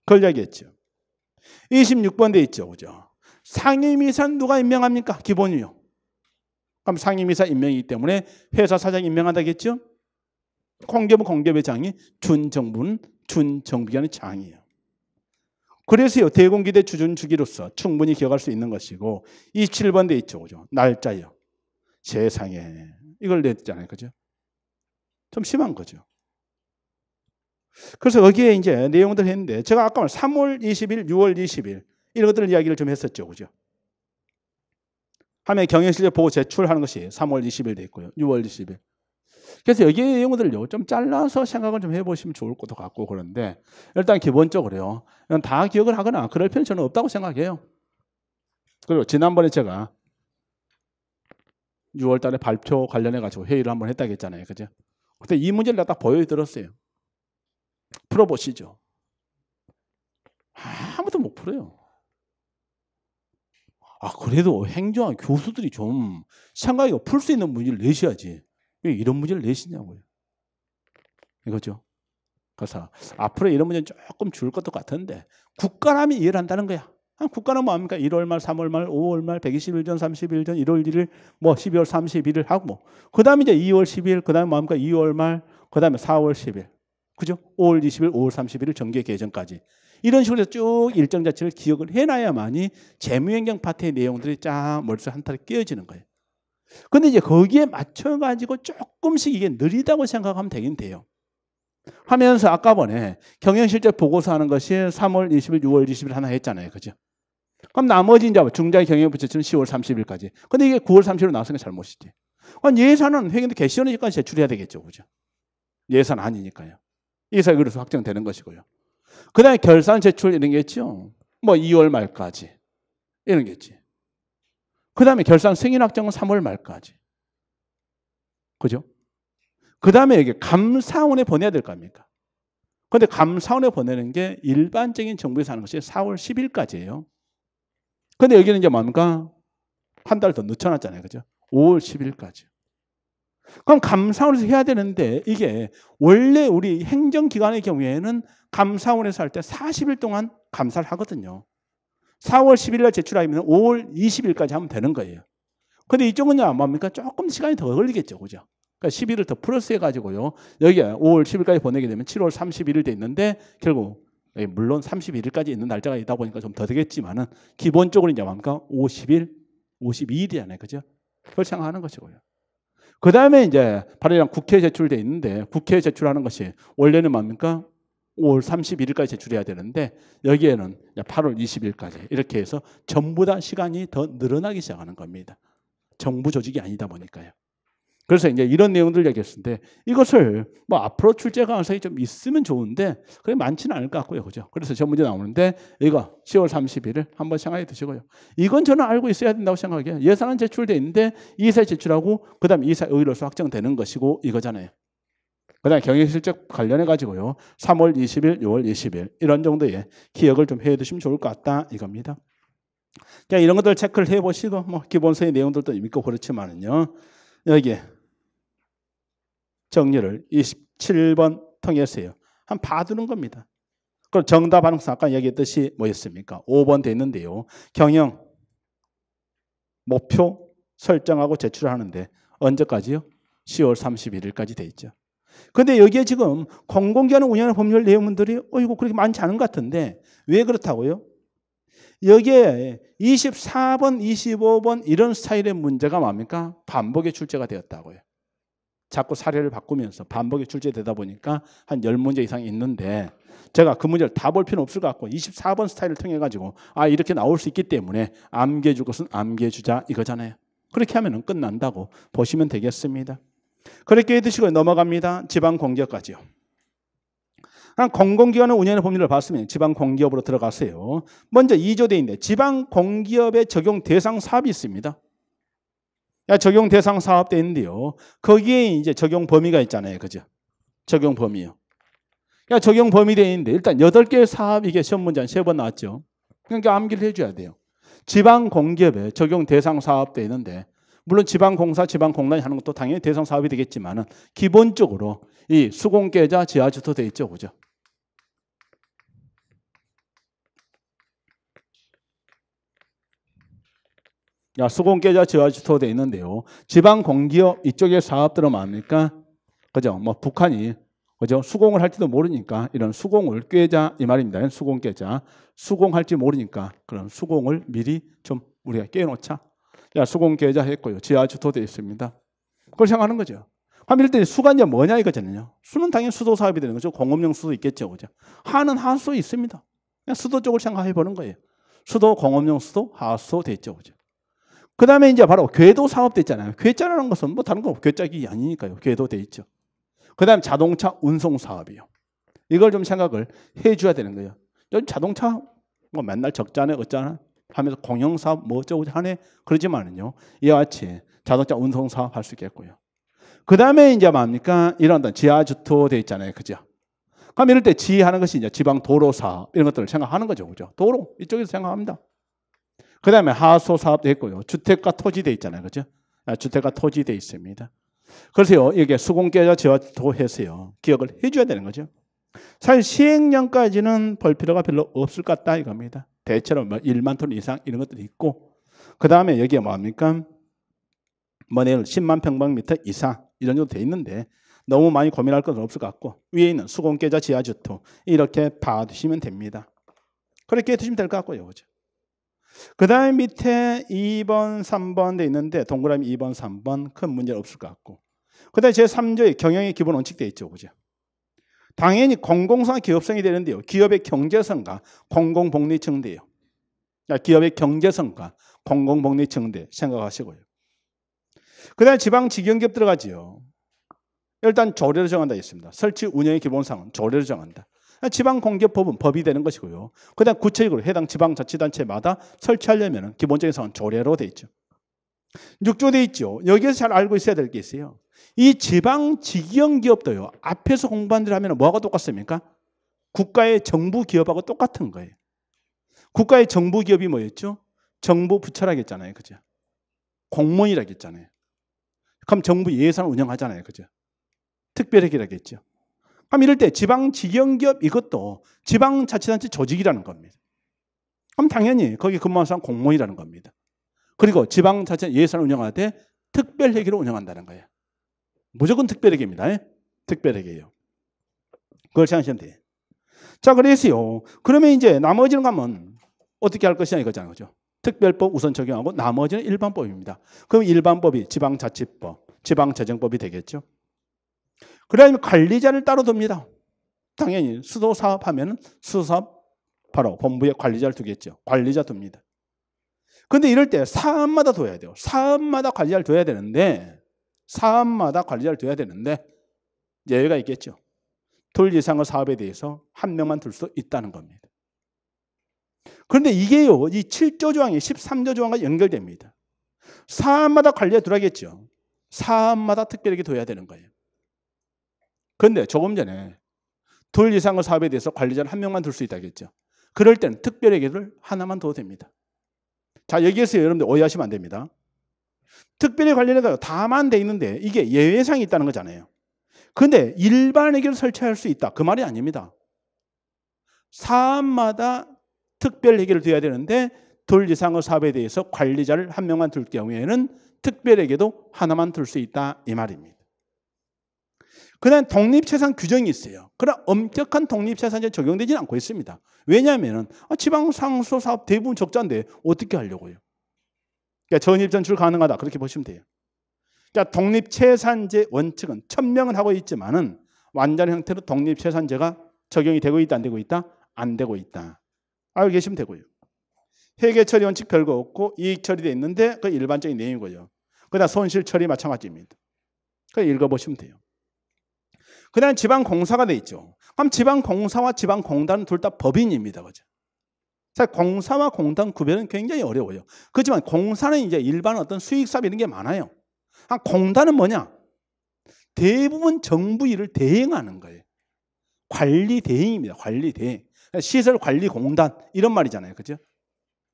그걸 얘기했죠. 26번 돼 있죠. 그죠? 상임이사는 누가 임명합니까? 기본이요. 그럼 상임이사 임명이기 때문에 회사 사장 임명한다겠죠? 공기업은 공기업의 장이, 준정부는 준정부기관의 장이에요. 그래서요. 대공기대 주준주기로서 충분히 기억할 수 있는 것이고 27번 돼 있죠. 그죠? 날짜요. 세상에. 이걸 냈잖아요. 그죠? 좀 심한 거죠. 그래서 여기에 이제 내용들 했는데 제가 아까 말 3월 20일, 6월 20일 이런 것들 이야기를 좀 했었죠. 그죠? 하면 경영실적 보고 제출하는 것이 3월 20일 돼 있고요. 6월 20일. 그래서 여기 내용들을요 좀 잘라서 생각을 좀 해보시면 좋을 것도 같고 그런데 일단 기본적으로요 다 기억을 하거나 그럴 필요는 저는 없다고 생각해요. 그리고 지난번에 제가 6월 달에 발표 관련해 가지고 회의를 한번 했다고 했잖아요. 그죠? 그때 이 문제를 딱 보여드렸어요. 풀어보시죠. 아무도 못 풀어요. 그래도 행정학 교수들이 좀 생각이 풀 수 있는 문제를 내셔야지. 왜 이런 문제를 내시냐고요. 이거죠. 그래서 앞으로 이런 문제는 조금 줄 것도 같은데 국가라면 이해를 한다는 거야. 국가는 뭐합니까? 1월 말, 3월 말, 5월 말, 120일 전, 30일 전, 1월 1일, 뭐 12월 31일 하고 그 다음에 이제 2월 10일, 그 다음에 뭐합니까? 2월 말, 그 다음에 4월 10일. 그죠? 5월 20일, 5월 31일 정기 개정까지. 이런 식으로 해서 쭉 일정 자체를 기억을 해놔야만이 재무행정 파트의 내용들이 쫙 머릿속에 한 타락에 끼어지는 거예요. 근데 이제 거기에 맞춰가지고 조금씩 이게 느리다고 생각하면 되긴 돼요. 하면서 아까 전에 경영실적 보고서 하는 것이 3월 20일, 6월 20일 하나 했잖아요. 그죠? 그럼 나머지 이제 중장기 경영부처는 10월 30일까지. 근데 이게 9월 30일로 나왔으니까 잘못이지. 그럼 예산은 회계인데 개시원일까지 제출해야 되겠죠. 그죠? 예산 아니니까요. 예산이 그래서 확정되는 것이고요. 그 다음에 결산 제출 이런 게 있죠. 뭐 2월 말까지. 이런 게 있지. 그 다음에 결산 승인 확정은 3월 말까지. 그죠? 그 다음에 여기 감사원에 보내야 될 거 아닙니까? 그런데 감사원에 보내는 게 일반적인 정부에서 하는 것이 4월 10일까지예요. 근데 여기는 이제 뭡니까? 한 달 더 늦춰놨잖아요. 그죠? 5월 10일까지. 그럼 감사원에서 해야 되는데 이게 원래 우리 행정기관의 경우에는 감사원에서 할 때 40일 동안 감사를 하거든요. 4월 10일 날 제출하면 5월 20일까지 하면 되는 거예요. 근데 이쪽은요, 뭡니까? 조금 시간이 더 걸리겠죠. 그죠? 그러니까 10일을 더 플러스 해가지고요. 여기에 5월 10일까지 보내게 되면 7월 31일 돼 있는데 결국 물론 31일까지 있는 날짜가 있다 보니까 좀 더 되겠지만은 기본적으로 이제 뭡니까? 50일, 52일이잖아요. 그죠? 그걸 생각하는 것이고요. 그 다음에 이제 바로 국회에 제출돼 있는데 국회에 제출하는 것이 원래는 뭡니까? 5월 31일까지 제출해야 되는데 여기에는 8월 20일까지 이렇게 해서 전부 다 시간이 더 늘어나기 시작하는 겁니다. 정부 조직이 아니다 보니까요. 그래서 이제 이런 내용들 얘기했는데 이것을 뭐 앞으로 출제 가능성이 좀 있으면 좋은데 그게 많지는 않을 것 같고요. 그죠? 그래서 저 문제 나오는데 이거 10월 30일을 한번 생각해 두시고요. 이건 저는 알고 있어야 된다고 생각해요. 예산은 제출돼 있는데 이사에 제출하고 그다음에 이사 의료서 확정되는 것이고 이거잖아요. 그다음에 경영실적 관련해 가지고요. 3월 20일, 6월 20일 이런 정도의 기억을 좀 해 두시면 좋을 것 같다 이겁니다. 자, 이런 것들 체크를 해 보시고 뭐 기본서의 내용들도 있고 그렇지만은요. 여기 정리를 27번 통해서요. 한 봐두는 겁니다. 그럼 정답 하는 것은 아까 얘기했듯이 뭐였습니까? 5번 돼 있는데요. 경영 목표 설정하고 제출하는데 언제까지요? 10월 31일까지 돼 있죠. 근데 여기에 지금 공공기관을 운영하는 법률 내용들이 이거 그렇게 많지 않은 것 같은데 왜 그렇다고요? 여기에 24번, 25번 이런 스타일의 문제가 뭡니까? 반복의 출제가 되었다고요. 자꾸 사례를 바꾸면서 반복이 출제되다 보니까 한 10문제 이상 있는데 제가 그 문제를 다 볼 필요는 없을 것 같고 24번 스타일을 통해 가지고 이렇게 나올 수 있기 때문에 암기해 줄 것은 암기해 주자 이거잖아요. 그렇게 하면 끝난다고 보시면 되겠습니다. 그렇게 해두시고 넘어갑니다. 지방공기업까지요. 공공기관의 운영의 법률을 봤으면 지방공기업으로 들어가세요. 먼저 2조 돼 있는데 지방공기업의 적용 대상 사업이 있습니다. 적용 대상 사업 돼 있는데요. 거기에 이제 적용 범위가 있잖아요. 그죠? 적용 범위요. 적용 범위 돼 있는데 일단 8개의 사업 이게 시험 문제 한 3번 나왔죠. 그러니까 암기를 해줘야 돼요. 지방공기업에 적용 대상 사업 돼 있는데 물론 지방공사, 지방공단이 하는 것도 당연히 대상 사업이 되겠지만은 기본적으로 이 수공계좌, 지하주토 돼 있죠. 그죠? 수공계좌, 지하주토 돼 있는데요. 지방공기업 이쪽의 사업들은 뭡니까? 그죠? 뭐 북한이 그죠? 수공을 할지도 모르니까 이런 수공을 꾀자 이 말입니다. 수공계좌 수공할지 모르니까 그런 수공을 미리 좀 우리가 깨놓자. 수공계좌 했고요. 지하주토 되어 있습니다. 그걸 생각하는 거죠. 그럼 이럴 때 수가 이제 뭐냐 이거잖아요. 수는 당연히 수도 사업이 되는 거죠. 공업용 수도 있겠죠. 그죠? 하는 하수 있습니다. 그냥 수도 쪽을 생각해 보는 거예요. 수도, 공업용 수도, 하수 돼 있죠. 그죠? 그 다음에 이제 바로 궤도 사업 됐잖아요. 궤자라는 것은 뭐 다른 거 궤짝이 아니니까요. 궤도 돼 있죠. 그 다음에 자동차 운송 사업이요. 이걸 좀 생각을 해 줘야 되는 거예요. 자동차 뭐 맨날 적자네 어쩌나 하면서 공영사업 뭐 어쩌고 하네 그러지만은요. 이와 같이 자동차 운송 사업 할 수 있겠고요. 그 다음에 이제 뭡니까? 이런 지하주토 돼 있잖아요. 그죠? 그럼 이럴 때 지하는 것이 이제 지방 도로 사업 이런 것들을 생각하는 거죠. 그죠? 도로 이쪽에서 생각합니다. 그 다음에 하수 사업도 있고요. 주택과 토지 돼 있잖아요. 그죠? 주택과 토지 돼 있습니다. 그래서요. 이게 수공계좌 지하주토 해서요. 기억을 해 줘야 되는 거죠. 사실 시행령까지는 볼 필요가 별로 없을 것 같다 이겁니다. 대체로 뭐 1만 톤 이상 이런 것들이 있고 그 다음에 여기에 뭡니까? 뭐 내일 10만 평방미터 이상 이런 정도 돼 있는데 너무 많이 고민할 것은 없을 것 같고 위에 있는 수공계좌 지하주토 이렇게 봐두시면 됩니다. 그렇게 해두시면 될 것 같고요. 그죠? 그 다음에 밑에 2번, 3번 돼 있는데 동그라미 2번, 3번 큰 문제는 없을 것 같고 그 다음에 제3조의 경영의 기본 원칙 돼 있죠. 그죠? 당연히 공공성 기업성이 되는데요. 기업의 경제성과 공공복리증대요. 기업의 경제성과 공공복리증대 생각하시고요. 그 다음에 지방직영기업 들어가지요. 일단 조례를 정한다 있습니다. 설치 운영의 기본사항은 조례를 정한다. 지방공기업법은 법이 되는 것이고요. 그 다음 구체적으로 해당 지방자치단체마다 설치하려면 기본적인 사항은 조례로 돼 있죠. 6조 돼 있죠. 여기에서 잘 알고 있어야 될 게 있어요. 이 지방직영기업도요. 앞에서 공부한 대로 하면 뭐하고 똑같습니까? 국가의 정부기업하고 똑같은 거예요. 국가의 정부기업이 뭐였죠? 정부 부처라겠잖아요. 그죠? 공무원이라겠잖아요. 그럼 정부 예산 운영하잖아요. 그죠? 특별회계라겠죠. 그럼 이럴 때 지방직영기업 이것도 지방자치단체 조직이라는 겁니다. 그럼 당연히 거기 근무하는 사람 공무원이라는 겁니다. 그리고 지방자치 예산 운영할 때 특별회계로 운영한다는 거예요. 무조건 특별회계입니다. 특별회계예요. 그걸 생각하시면 돼요. 자, 그래서요. 그러면 이제 나머지는 가면 어떻게 할 것이냐 이거잖아요. 그죠? 특별법 우선 적용하고 나머지는 일반법입니다. 그럼 일반법이 지방자치법, 지방재정법이 되겠죠. 그 다음에 관리자를 따로 둡니다. 당연히 수도사업하면 수도사업 바로 본부에 관리자를 두겠죠. 관리자 둡니다. 그런데 이럴 때 사업마다 둬야 돼요. 사업마다 관리자를 둬야 되는데 예외가 있겠죠. 둘 이상의 사업에 대해서 한 명만 둘 수 있다는 겁니다. 그런데 이게요. 이 7조 조항이 13조 조항과 연결됩니다. 사업마다 관리자 두라겠죠. 사업마다 특별하게 둬야 되는 거예요. 그런데 조금 전에 둘 이상의 사업에 대해서 관리자를 한 명만 둘 수 있다겠죠. 그럴 때는 특별회계를 하나만 둬도 됩니다. 자, 여기에서 여러분들 오해하시면 안 됩니다. 특별히 관련해서 다만 돼 있는데 이게 예외상이 있다는 거잖아요. 그런데 일반회계를 설치할 수 있다. 그 말이 아닙니다. 사업마다 특별회계를 둬야 되는데 둘 이상의 사업에 대해서 관리자를 한 명만 둘 경우에는 특별회계도 하나만 둘 수 있다. 이 말입니다. 그 다음 독립재산 규정이 있어요. 그러나 엄격한 독립재산제 적용되지는 않고 있습니다. 왜냐하면 지방상수사업 대부분 적자인데 어떻게 하려고요? 그러니까 전입전출 가능하다. 그렇게 보시면 돼요. 그러니까 독립재산제 원칙은 천명은 하고 있지만은 완전 형태로 독립재산제가 적용이 되고 있다, 안 되고 있다? 안 되고 있다. 알고 계시면 되고요. 회계처리 원칙 별거 없고 이익처리돼 있는데 그 일반적인 내용이고요. 그다음 손실처리 마찬가지입니다. 그냥 읽어보시면 돼요. 그 다음에 지방공사가 돼 있죠. 그럼 지방공사와 지방공단은 둘 다 법인입니다. 그죠? 사실 공사와 공단 구별은 굉장히 어려워요. 그렇지만 공사는 이제 일반 어떤 수익사업 이런 게 많아요. 공단은 뭐냐? 대부분 정부 일을 대행하는 거예요. 관리 대행입니다. 관리 대행. 시설 관리 공단 이런 말이잖아요. 그죠?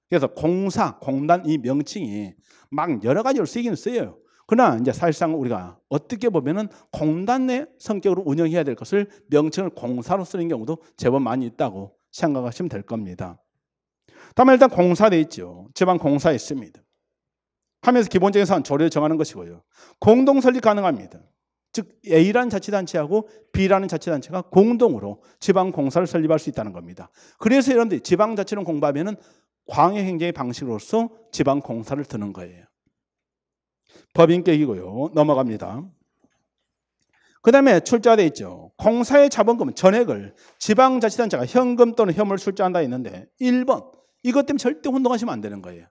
그래서 공사, 공단 이 명칭이 막 여러 가지로 쓰이긴 써요. 그러나 이제 사실상 우리가 어떻게 보면은 공단의 성격으로 운영해야 될 것을 명칭을 공사로 쓰는 경우도 제법 많이 있다고 생각하시면 될 겁니다. 다음에 일단 공사돼 있죠. 지방 공사 있습니다. 하면서 기본적인 사항은 조례를 정하는 것이고요. 공동 설립 가능합니다. 즉 A라는 자치단체하고 B라는 자치단체가 공동으로 지방 공사를 설립할 수 있다는 겁니다. 그래서 여러분들이 지방자치를 공부하면은 광해행정의 방식으로서 지방 공사를 드는 거예요. 법인격이고요. 넘어갑니다. 그 다음에 출자돼 있죠. 공사의 자본금 전액을 지방자치단체가 현금 또는 현물 출자한다 했는데 1번 이것 때문에 절대 혼동하시면 안 되는 거예요.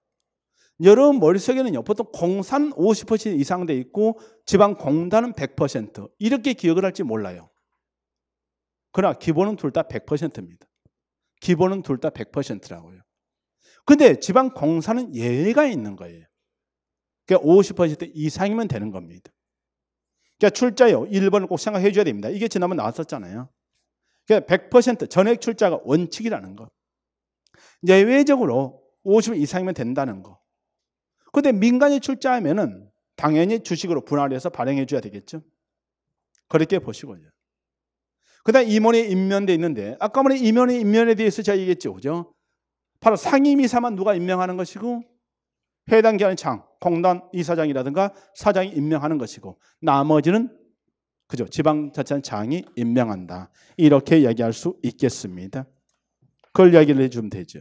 여러분 머릿속에는요 보통 공사는 50% 이상 돼 있고 지방공단은 100% 이렇게 기억을 할지 몰라요. 그러나 기본은 둘 다 100%입니다. 기본은 둘 다 100%라고요. 근데 지방공사는 예외가 있는 거예요. 그러니까 50% 이상이면 되는 겁니다. 그러니까 출자요 1번을 꼭 생각해 줘야 됩니다. 이게 지난번 나왔었잖아요. 그러니까 100% 전액 출자가 원칙이라는 거. 예외적으로 50% 이상이면 된다는 거. 근데 민간이 출자하면은 당연히 주식으로 분할해서 발행해 줘야 되겠죠. 그렇게 보시고요. 그 다음에 임원이 임명돼 있는데 아까 말한 임원의 임명에 대해서 제가 얘기했죠. 그죠? 바로 상임이사만 누가 임명하는 것이고 해당 기관의 장, 공단 이사장이라든가 사장이 임명하는 것이고 나머지는 그죠? 지방자치단체장이 임명한다. 이렇게 얘기할 수 있겠습니다. 그걸 이야기를 해주면 되죠.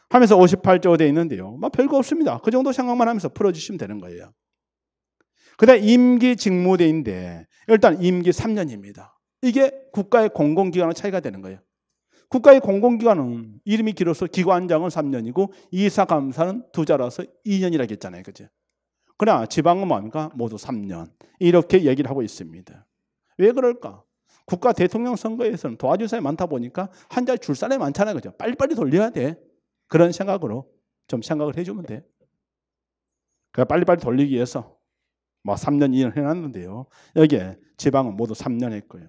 하면서 58조 되어 있는데요. 뭐 별거 없습니다. 그 정도 생각만 하면서 풀어주시면 되는 거예요. 그 다음에 임기 직무대인데 일단 임기 3년입니다. 이게 국가의 공공기관과 차이가 되는 거예요. 국가의 공공기관은 이름이 길어서 기관장은 3년이고 이사감사는 두자라서 2년이라고 했잖아요. 그죠? 그러나 지방은 뭡니까? 모두 3년. 이렇게 얘기를 하고 있습니다. 왜 그럴까? 국가 대통령 선거에서는 도와준 사람이 많다 보니까 한 달 줄 사람이 많잖아요. 그죠? 빨리빨리 돌려야 돼. 그런 생각으로 좀 생각을 해주면 돼. 그러니까 빨리빨리 돌리기 위해서 뭐 3년, 2년 해놨는데요. 여기에 지방은 모두 3년 했고요.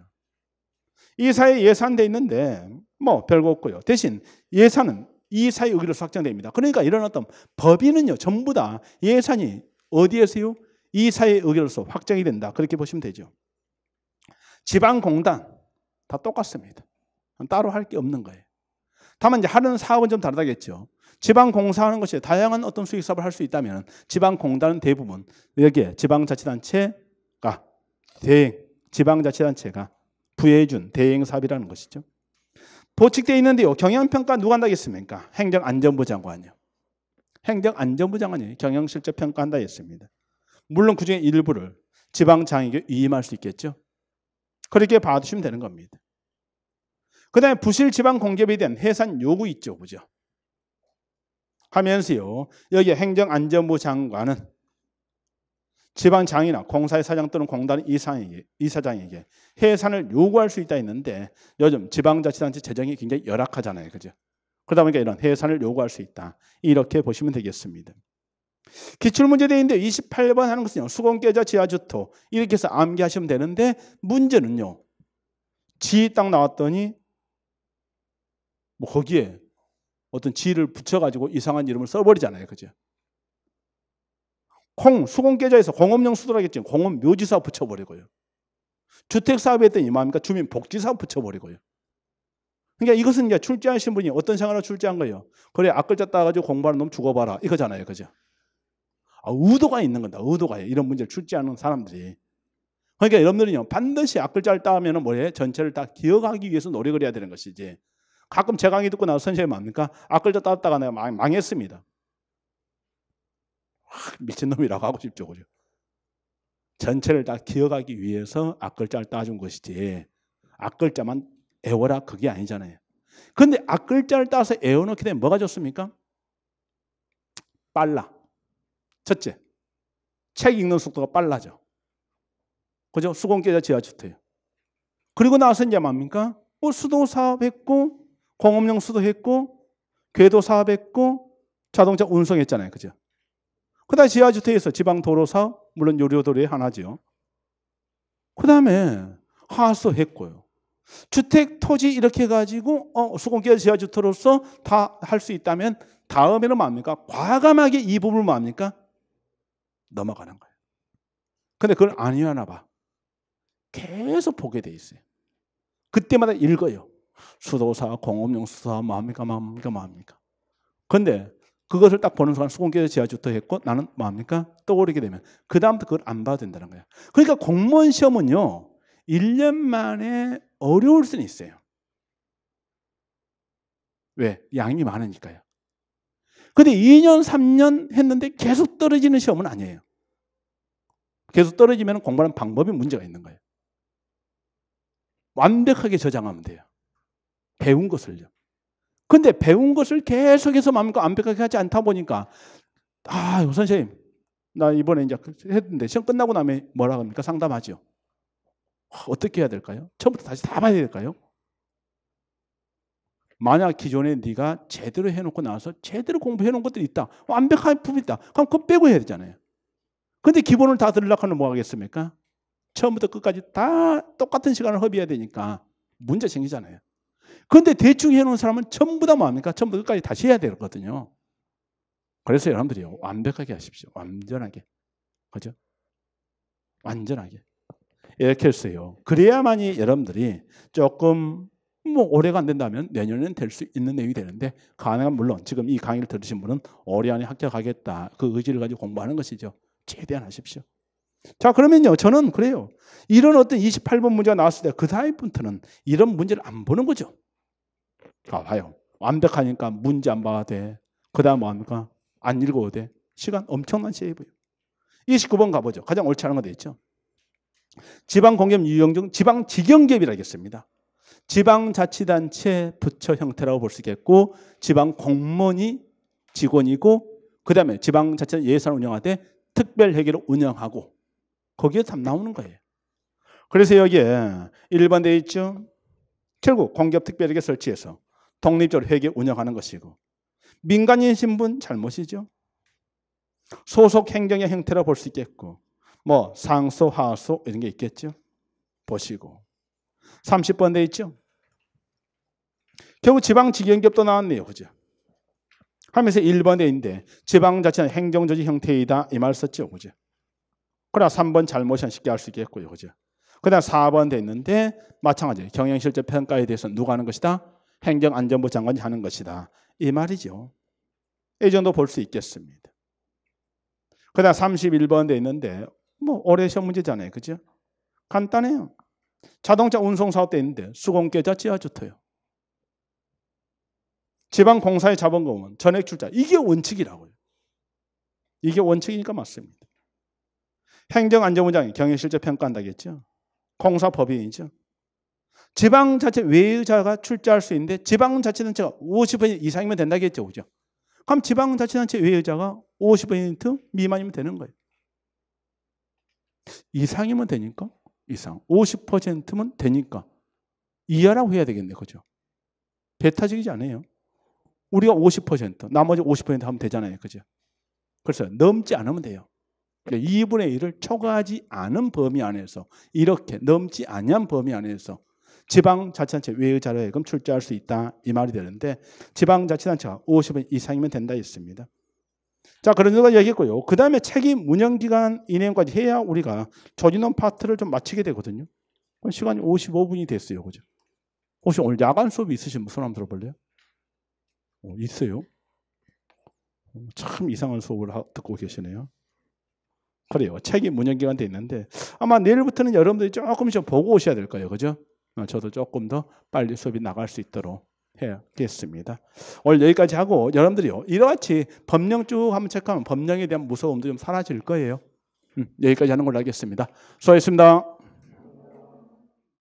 이사에 예산돼 있는데 뭐 별거 없고요. 대신 예산은 이사의 의결로서 확정됩니다. 그러니까 이런 어떤 법인은요 전부 다 예산이 어디에서요? 이사의 의결로서 확정이 된다. 그렇게 보시면 되죠. 지방공단 다 똑같습니다. 따로 할 게 없는 거예요. 다만 이제 하는 사업은 좀 다르다겠죠. 지방공사하는 것이 다양한 어떤 수익사업을 할 수 있다면 지방공단은 대부분 여기에 지방자치단체가 지방자치단체가 부여해준 대행사업이라는 것이죠. 보칙되어 있는데요. 경영평가 누가 한다겠습니까? 행정안전부 장관이요. 행정안전부 장관이 경영실적평가한다 했습니다. 물론 그중에 일부를 지방장에게 위임할 수 있겠죠. 그렇게 봐두시면 되는 겁니다. 그 다음에 부실 지방 공기업에 대한 해산 요구 있죠. 그죠? 하면서요. 여기 행정안전부 장관은 지방장이나 공사의 사장 또는 공단 이사장에게 해산을 요구할 수 있다 했는데 요즘 지방자치단체 재정이 굉장히 열악하잖아요. 그죠? 그러다 보니까 이런 해산을 요구할 수 있다. 이렇게 보시면 되겠습니다. 기출문제대인데 28번 하는 것은요. 수공계좌 지하주토 이렇게 해서 암기하시면 되는데 문제는요. 지 딱 나왔더니 뭐 거기에 어떤 지를 붙여가지고 이상한 이름을 써버리잖아요. 그죠? 수공계좌에서 공업용 수도라겠죠. 공업 묘지사업 붙여버리고요. 주택사업에 했더니 뭡니까? 주민복지사업 붙여버리고요. 그러니까 이것은 이제 출제하신 분이 어떤 생각으로 출제한 거예요? 그래 앞글자 따가지고 공부하는 놈 죽어봐라 이거잖아요. 그죠? 의도가 있는 건다. 의도가 이런 문제를 출제하는 사람들이. 그러니까 여러분들은요 반드시 앞글자를 따면은 뭐예요? 전체를 다 기억하기 위해서 노력을 해야 되는 것이지. 가끔 제 강의 듣고 나서 선생님이 뭡니까? 앞글자 따다가 내가 망했습니다. 미친놈이라고 하고 싶죠. 그죠? 전체를 다 기억하기 위해서 앞글자를 따준 것이지 앞글자만 애워라 그게 아니잖아요. 그런데 앞글자를 따서 애워놓게 되면 뭐가 좋습니까? 빨라. 첫째, 책 읽는 속도가 빨라져. 그죠? 수공계좌 지하주택. 그리고 나서 이제 뭡니까? 수도 사업했고 공업용 수도 했고 궤도 사업했고 자동차 운송했잖아요. 그죠? 그 다음에 지하주택에서 지방도로 사업, 물론 요료도로의 하나죠. 그 다음에 하수 했고요. 주택, 토지 이렇게 해가지고 수공계좌 지하주택으로서 다 할 수 있다면 다음에는 뭡니까? 과감하게 이 부분을 뭡니까? 넘어가는 거예요. 근데 그걸 안 일어나 봐. 계속 보게 돼 있어요. 그때마다 읽어요. 수도사, 공업용 수도사, 뭡니까? 근데 그것을 딱 보는 순간 수공계좌 지하주택 했고 나는 뭡니까? 떠오르게 되면 그 다음부터 그걸 안 봐도 된다는 거예요. 그러니까 공무원 시험은요. 1년 만에 어려울 수는 있어요. 왜? 양이 많으니까요. 근데 2년, 3년 했는데 계속 떨어지는 시험은 아니에요. 계속 떨어지면 공부하는 방법에 문제가 있는 거예요. 완벽하게 저장하면 돼요. 배운 것을요. 근데 배운 것을 계속해서 완벽하게 하지 않다 보니까 선생님 나 이번에 이제 했는데 시험 끝나고 나면 뭐라 합니까? 상담하죠. 어떻게 해야 될까요? 처음부터 다시 다 봐야 될까요? 만약 기존에 네가 제대로 해놓고 나서 제대로 공부해놓은 것들이 있다. 완벽한 부분이 있다. 그럼 그거 빼고 해야 되잖아요. 근데 기본을 다 들으려고 하면 뭐 하겠습니까? 처음부터 끝까지 다 똑같은 시간을 허비해야 되니까 문제 생기잖아요. 그런데 대충 해놓은 사람은 전부 다 뭐합니까? 전부 끝까지 다시 해야 되거든요. 그래서 여러분들이 완벽하게 하십시오. 완전하게. 그죠? 완전하게. 이렇게 했어요. 그래야만이 여러분들이 조금 올해가 안 된다면 내년에는 될 수 있는 내용이 되는데 가능한 물론 지금 이 강의를 들으신 분은 올해 안에 합격하겠다. 그 의지를 가지고 공부하는 것이죠. 최대한 하십시오. 자, 그러면요. 저는 그래요. 이런 어떤 28번 문제가 나왔을 때 그 다음부터는 이런 문제를 안 보는 거죠. 봐요. 완벽하니까 문제 안 봐도 돼. 그 다음 뭐합니까? 안 읽어도 돼. 시간 엄청난 세이브예요. 29번 가보죠. 가장 옳지 않은 거 돼 있죠. 지방공기업 유형 중 지방직영기업이라 하겠습니다. 지방자치단체 부처 형태라고 볼 수 있겠고 지방공무원이 직원이고 그 다음에 지방자치 예산 운영하되 특별회계를 운영하고 거기에 답 나오는 거예요. 그래서 여기에 1번 돼 있죠. 결국 공기업 특별회계 설치해서 독립적으로 회계 운영하는 것이고 민간인 신분 잘못이죠. 소속 행정의 형태라고 볼 수 있겠고 상소, 하소 이런 게 있겠죠. 보시고 30번 돼 있죠. 결국 지방직영기업도 나왔네요. 그죠? 하면서 1번 돼 있는데 지방자치는 행정조직 형태이다 이 말 썼죠. 그죠? 그러나 3번 잘못은 쉽게 할 수 있겠고요. 그죠? 그 다음 4번 돼 있는데 마찬가지예요. 경영실적 평가에 대해서 누가 하는 것이다? 행정안전부 장관이 하는 것이다. 이 말이죠. 이 정도 볼 수 있겠습니다. 그 다음 31번 돼 있는데 올해 시험 문제잖아요. 그죠? 간단해요. 자동차 운송사업 돼 있는데 수공계좌 지하주터요. 지방공사의 자본금은 전액 출자. 이게 원칙이라고요. 이게 원칙이니까 맞습니다. 행정안전부장이 경영실적 평가한다겠죠. 공사법인이죠. 지방자치 외의자가 출자할 수 있는데 지방자치단체가 50% 이상이면 된다겠죠. 그죠? 그럼 지방자치단체 외의자가 50% 미만이면 되는 거예요. 이상이면 되니까 이상. 50%면 되니까 이하라고 해야 되겠네. 그죠? 배타적이지 않아요. 우리가 50%, 나머지 50% 하면 되잖아요. 그죠? 그래서 넘지 않으면 돼요. 2분의 1을 초과하지 않은 범위 안에서 이렇게 넘지 아니한 범위 안에서 지방자치단체 외의자로 하여금 출자할 수 있다 이 말이 되는데 지방자치단체가 50% 이상이면 된다 했습니다. 자, 그런 거 얘기했고요. 그 다음에 책임 운영기간 이내까지 해야 우리가 조직론 파트를 좀 마치게 되거든요. 시간이 55분이 됐어요. 그죠? 혹시 오늘 야간 수업이 있으신 분 손 한번 들어볼래요? 있어요. 참 이상한 수업을 듣고 계시네요. 그래요. 책임 운영기간 돼 있는데 아마 내일부터는 여러분들이 조금씩 보고 오셔야 될 거예요. 그죠? 저도 조금 더 빨리 수업이 나갈 수 있도록 해야겠습니다. 오늘 여기까지 하고 여러분들이요. 이같이 법령 쭉 한번 체크하면 법령에 대한 무서움도 좀 사라질 거예요. 여기까지 하는 걸로 하겠습니다. 수고하셨습니다.